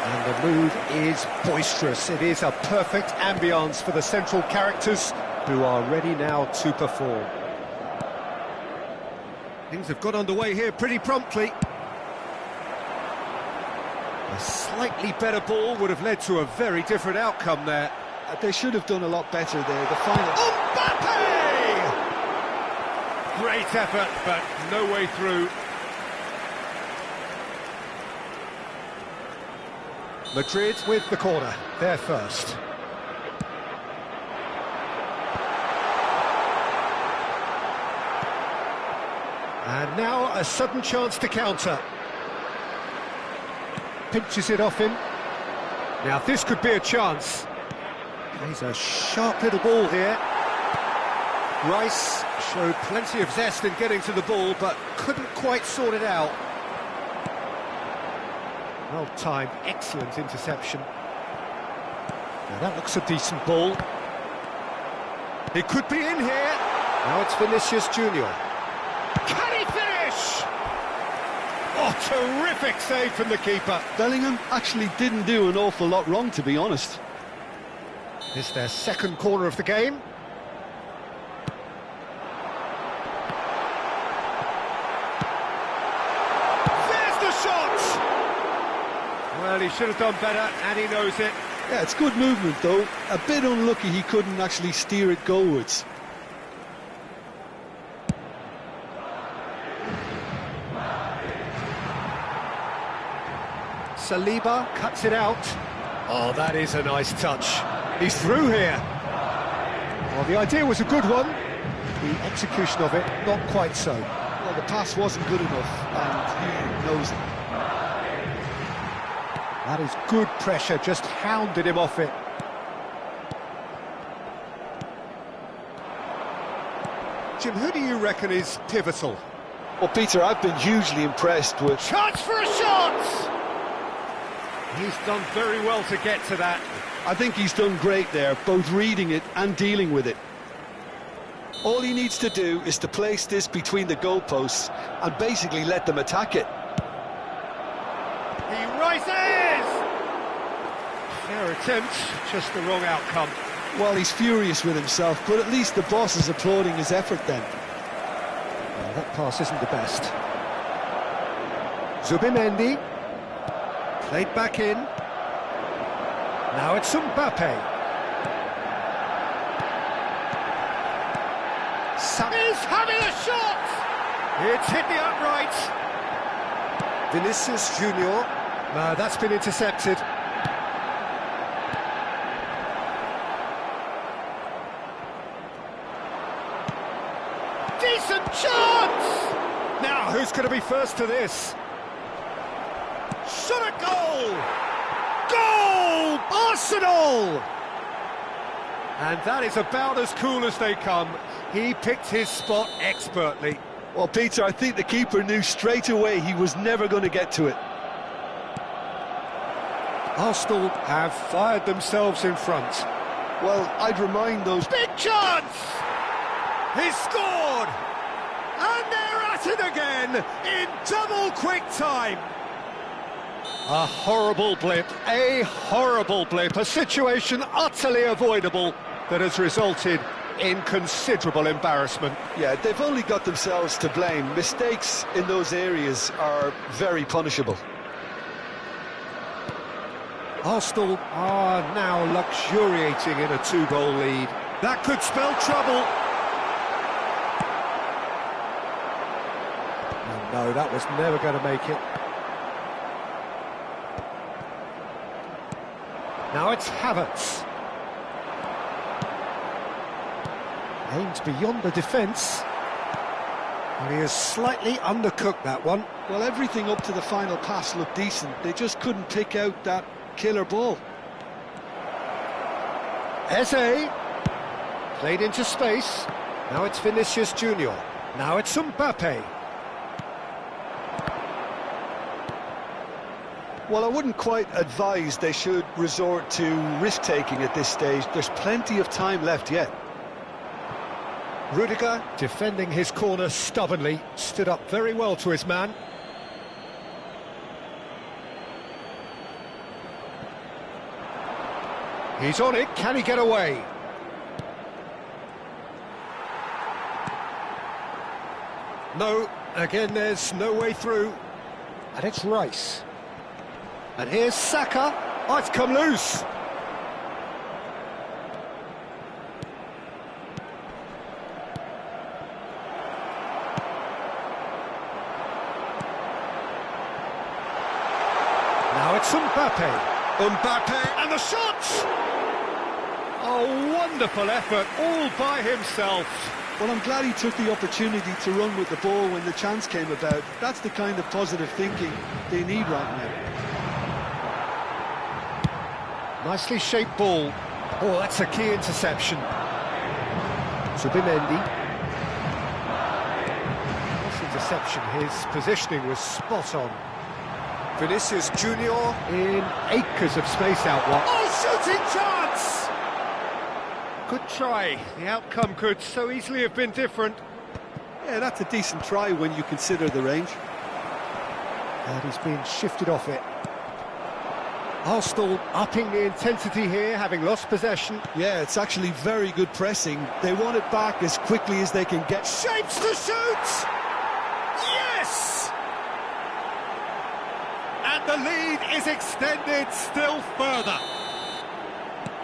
And the mood is boisterous. It is a perfect ambience for the central characters who are ready now to perform. Things have got underway here pretty promptly. A slightly better ball would have led to a very different outcome there. They should have done a lot better there. The final... Mbappe! Great effort, but no way through. Madrid with the corner, they're first. And now a sudden chance to counter. Pinches it off him. Now this could be a chance. He's a sharp little ball here. Rice showed plenty of zest in getting to the ball, but couldn't quite sort it out. Well-timed, excellent interception. Now that looks a decent ball. It could be in here. Now it's Vinicius Junior. Can he finish? Oh, terrific save from the keeper. Bellingham actually didn't do an awful lot wrong, to be honest. This is their second corner of the game. There's the shot! Well, he should have done better, and he knows it. Yeah, it's good movement, though. A bit unlucky he couldn't actually steer it goalwards. Saliba cuts it out. Oh, that is a nice touch. He's through here. Well, the idea was a good one. The execution of it, not quite so. Well, the pass wasn't good enough, and he knows it. That is good pressure, just hounded him off it. Jim, who do you reckon is pivotal? Well, Peter, I've been hugely impressed with... Chance for a shot! He's done very well to get to that. I think he's done great there, both reading it and dealing with it. All he needs to do is to place this between the goalposts and basically let them attack it. He rises! Fair attempt, just the wrong outcome. Well, he's furious with himself, but at least the boss is applauding his effort then. Well, that pass isn't the best. Zubimendi. Played back in. Now it's Mbappe. He's having a shot! It's hit the upright. Vinicius Junior. That's been intercepted. Decent chance! Now, who's going to be first to this? Shot a goal! Goal! Arsenal! And that is about as cool as they come. He picked his spot expertly. Well, Peter, I think the keeper knew straight away he was never going to get to it. Arsenal have fired themselves in front. Well, I'd remind those... Big chance! He's scored! And they're at it again in double quick time. A horrible blip, a situation utterly avoidable that has resulted in considerable embarrassment. Yeah, they've only got themselves to blame. Mistakes in those areas are very punishable. Arsenal are now luxuriating in a 2-goal lead. That could spell trouble. Oh, no, that was never going to make it. Now it's Havertz. Aims beyond the defence. And he has slightly undercooked that one. Well, everything up to the final pass looked decent. They just couldn't pick out that killer ball. Eze. Played into space. Now it's Vinicius Junior. Now it's Mbappe. Well, I wouldn't quite advise they should resort to risk-taking at this stage. There's plenty of time left yet. Rudiger, defending his corner stubbornly, stood up very well to his man. He's on it, can he get away? No, again there's no way through. And it's Rice. And here's Saka. Oh, it's come loose. Now it's Mbappe. Mbappe and the shot! A wonderful effort, all by himself. Well, I'm glad he took the opportunity to run with the ball when the chance came about. That's the kind of positive thinking they need right now. Nicely shaped ball. Oh, that's a key interception. Zubimendi. This interception, his positioning was spot on. Vinicius Junior in acres of space out wide. Oh, shooting chance! Good try. The outcome could so easily have been different. Yeah, that's a decent try when you consider the range. And he's been shifted off it. Arsenal upping the intensity here, having lost possession. Yeah, it's actually very good pressing. They want it back as quickly as they can get. Shapes to shoot! Yes! And the lead is extended still further.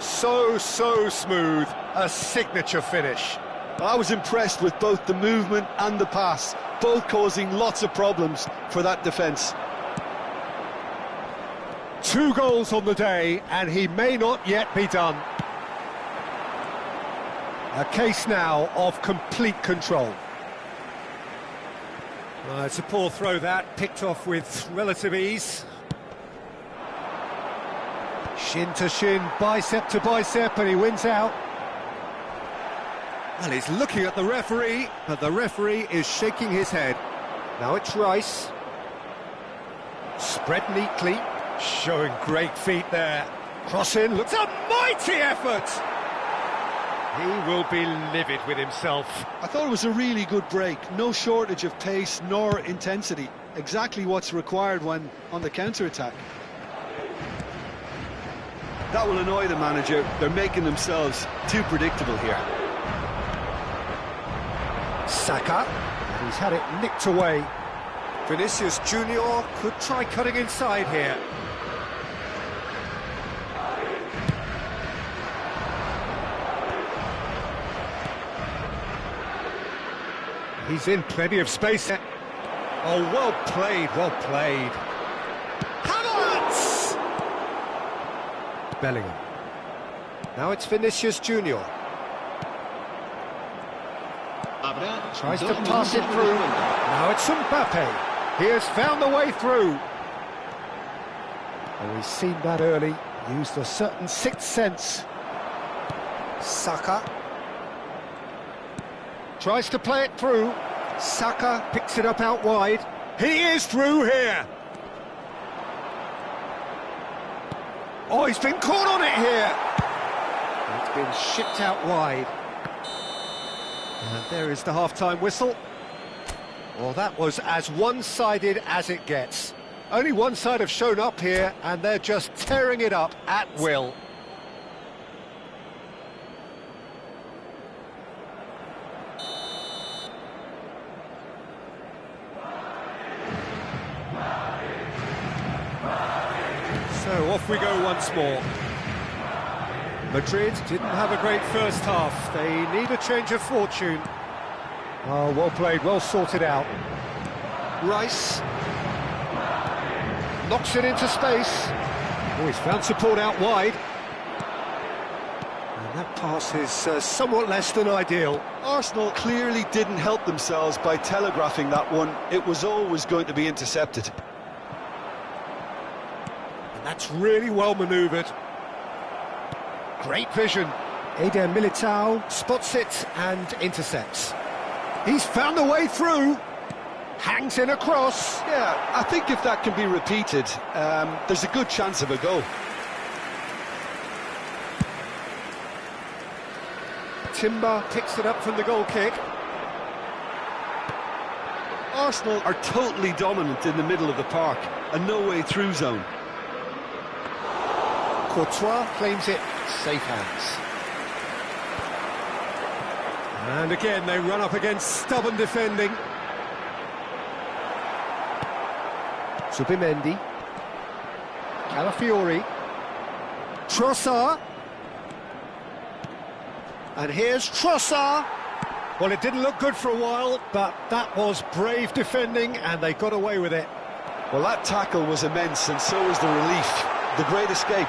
So smooth, a signature finish. I was impressed with both the movement and the pass, both causing lots of problems for that defence. 2 goals on the day, and he may not yet be done. A case now of complete control. It's a poor throw that, picked off with relative ease. Shin to shin, bicep to bicep, and he wins out. Well, he's looking at the referee, but the referee is shaking his head. Now it's Rice. Spread neatly, showing great feet there. Cross in, looks a mighty effort! He will be livid with himself. I thought it was a really good break. No shortage of pace nor intensity. Exactly what's required when on the counter-attack. That will annoy the manager. They're making themselves too predictable here. Saka, and he's had it nicked away. Vinicius Junior could try cutting inside here. He's in plenty of space. Oh, well played, well played. Havertz! Bellingham. Now it's Vinicius Junior. Tries to pass it through. Now it's Mbappe. He has found the way through. Oh, he's seen that early. Used a certain sixth sense. Saka. Tries to play it through. Saka picks it up out wide. He is through here. Oh, he's been caught on it here. It's been shipped out wide. And there is the half-time whistle. Well, that was as one-sided as it gets. Only one side have shown up here, and they're just tearing it up at will. So off we go once more. Madrid didn't have a great first half. They need a change of fortune. Oh, well played, well sorted out. Rice knocks it into space. Oh, he's found support out wide. And that pass is somewhat less than ideal. Arsenal clearly didn't help themselves by telegraphing that one. It was always going to be intercepted. And that's really well manoeuvred. Great vision. Eder Militao spots it and intercepts. He's found the way through. Hangs in a cross. Yeah, I think if that can be repeated, there's a good chance of a goal. Timber picks it up from the goal kick. Arsenal are totally dominant in the middle of the park, a no-way-through zone. Courtois claims it, safe hands. And again, they run up against stubborn defending. Zubimendi. Calafiori. Trossard. And here's Trossard. Well, it didn't look good for a while, but that was brave defending, and they got away with it. Well, that tackle was immense, and so was the relief. The great escape.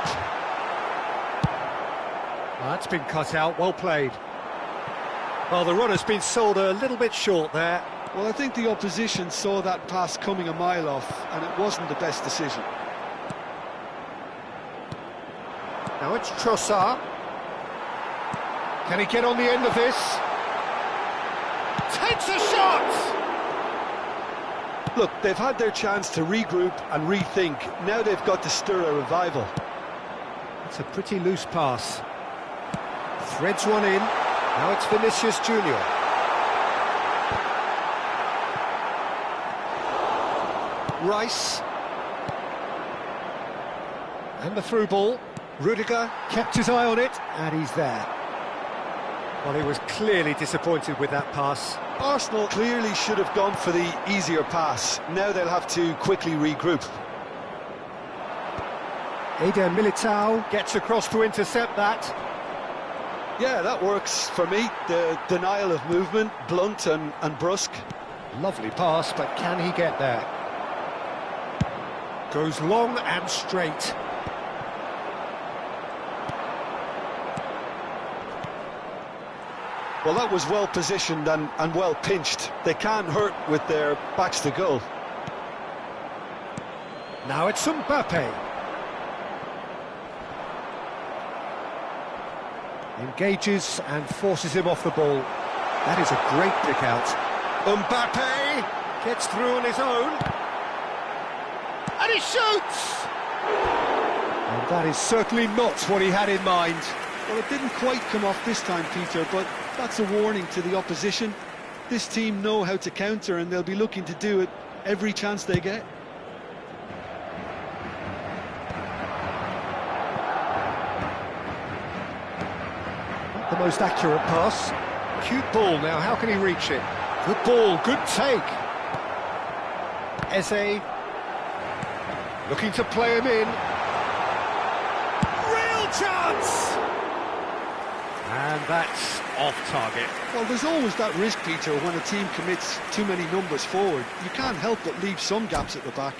Well, that's been cut out, well played. Well, the run has been sold a little bit short there. Well, I think the opposition saw that pass coming a mile off, and it wasn't the best decision. Now it's Trossard. Can he get on the end of this? Takes a shot! Look, they've had their chance to regroup and rethink. Now they've got to stir a revival. It's a pretty loose pass. Threads one in. Now it's Vinicius Junior. Rice. And the through ball. Rudiger kept his eye on it, and he's there. Well, he was clearly disappointed with that pass. Arsenal clearly should have gone for the easier pass. Now they'll have to quickly regroup. Eder Militao gets across to intercept that. Yeah, that works for me. The denial of movement, blunt and brusque. Lovely pass, but can he get there? Goes long and straight. Well, that was well positioned and well pinched. They can't hurt with their backs to goal. Now it's Mbappe. Engages and forces him off the ball. That is a great pick out. Mbappe gets through on his own. And he shoots! And that is certainly not what he had in mind. Well, it didn't quite come off this time, Peter, but that's a warning to the opposition. This team know how to counter, and they'll be looking to do it every chance they get. Not the most accurate pass. Cute ball now, how can he reach it? Good ball, good take. Eze looking to play him in. Real chance! And that's off target. Well, there's always that risk, Peter, when a team commits too many numbers forward. You can't help but leave some gaps at the back.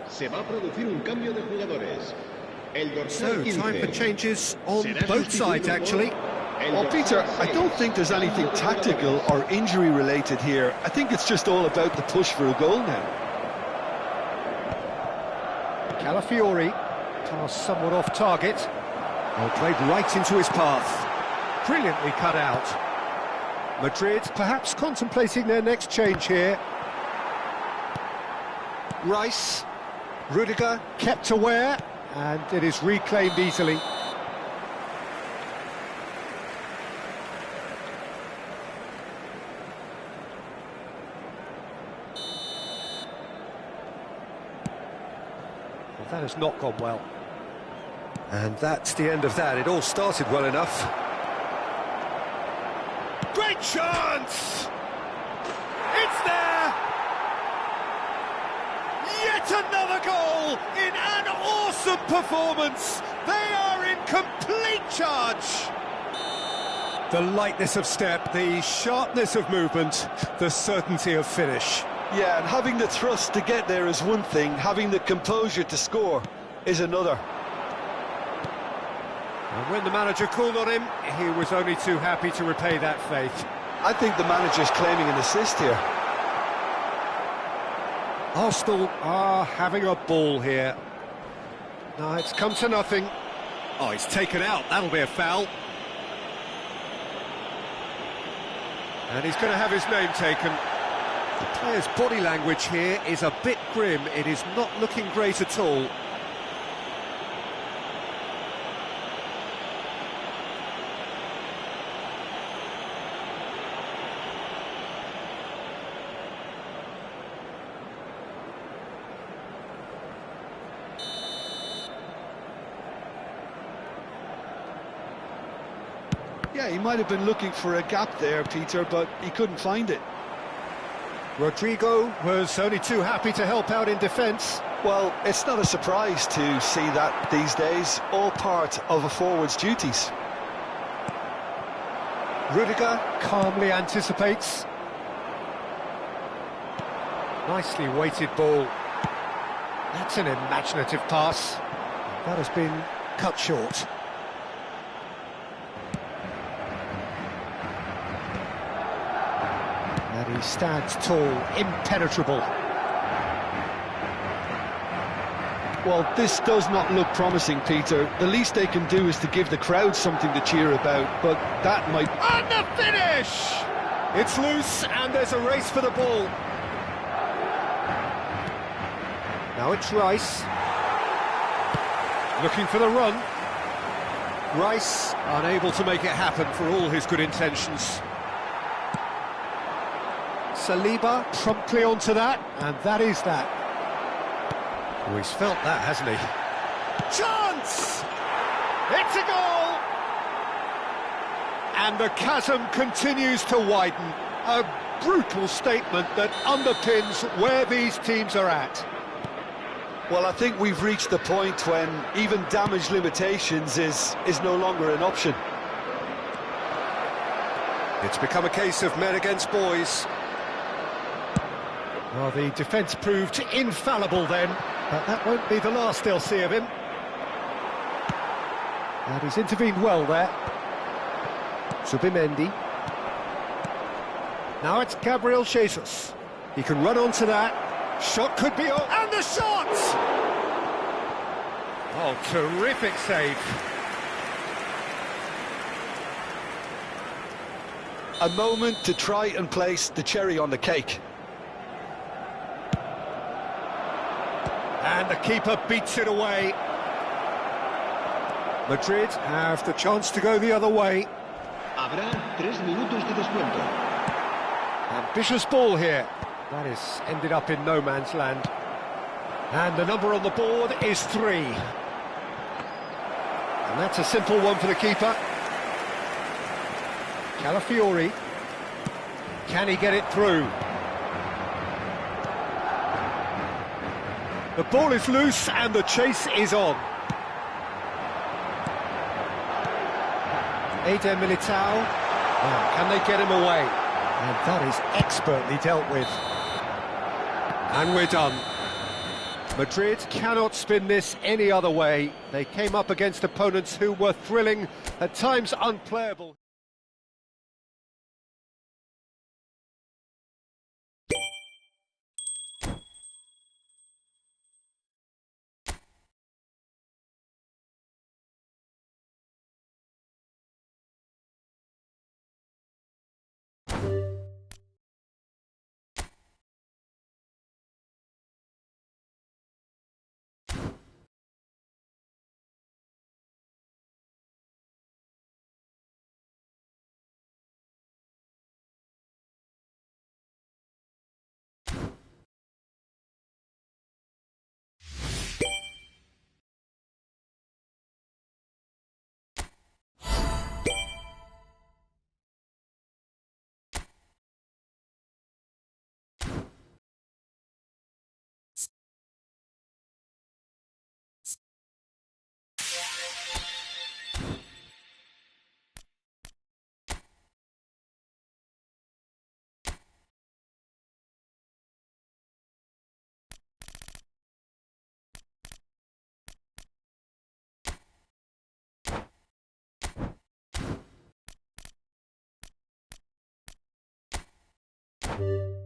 Se va a producir un cambio de jugadores. El dorsal So, 15. time for changes on both sides, actually. Well, Peter, I don't think there's anything tactical or injury-related here. I think it's just all about the push for a goal now. Calafiori, pass somewhat off target. Oh, played right into his path. Brilliantly cut out. Madrid perhaps contemplating their next change here. Rice, Rudiger kept aware, and it is reclaimed easily. Well, that has not gone well. And that's the end of that. It all started well enough. Great chance! It's there! Yet another goal in an awesome performance! They are in complete charge! The lightness of step, the sharpness of movement, the certainty of finish. Yeah, and having the thrust to get there is one thing, having the composure to score is another. And when the manager called on him, he was only too happy to repay that faith. I think the manager's claiming an assist here. Arsenal are having a ball here. No, it's come to nothing. Oh, he's taken out. That'll be a foul. And he's going to have his name taken. The player's body language here is a bit grim. It is not looking great at all. Yeah, he might have been looking for a gap there, Peter, but he couldn't find it. Rodrigo was only too happy to help out in defence. Well, it's not a surprise to see that these days, all part of a forward's duties. Rudiger calmly anticipates. Nicely weighted ball. That's an imaginative pass. That has been cut short. And he stands tall, impenetrable. Well, this does not look promising, Peter. The least they can do is to give the crowd something to cheer about, but that might... And the finish! It's loose, and there's a race for the ball. Now it's Rice. Looking for the run. Rice unable to make it happen for all his good intentions. Saliba promptly onto that, and that is that. Oh, he's felt that, hasn't he? Chance! It's a goal! And the chasm continues to widen. A brutal statement that underpins where these teams are at. Well, I think we've reached the point when even damage limitations is no longer an option. It's become a case of men against boys. Well, the defence proved infallible then, but that won't be the last they'll see of him. And he's intervened well there. Zubimendi. Now it's Gabriel Jesus. He can run onto that. Shot could be on. And the shot! Oh, terrific save. A moment to try and place the cherry on the cake. And the keeper beats it away. Madrid have the chance to go the other way. Habrá 3 minutos de descuento. Ambitious ball here. That is ended up in no man's land. And the number on the board is 3. And that's a simple one for the keeper. Calafiori. Can he get it through? The ball is loose and the chase is on. Eder Militao. Now, can they get him away? And that is expertly dealt with. And we're done. Madrid cannot spin this any other way. They came up against opponents who were thrilling, at times unplayable. Italia.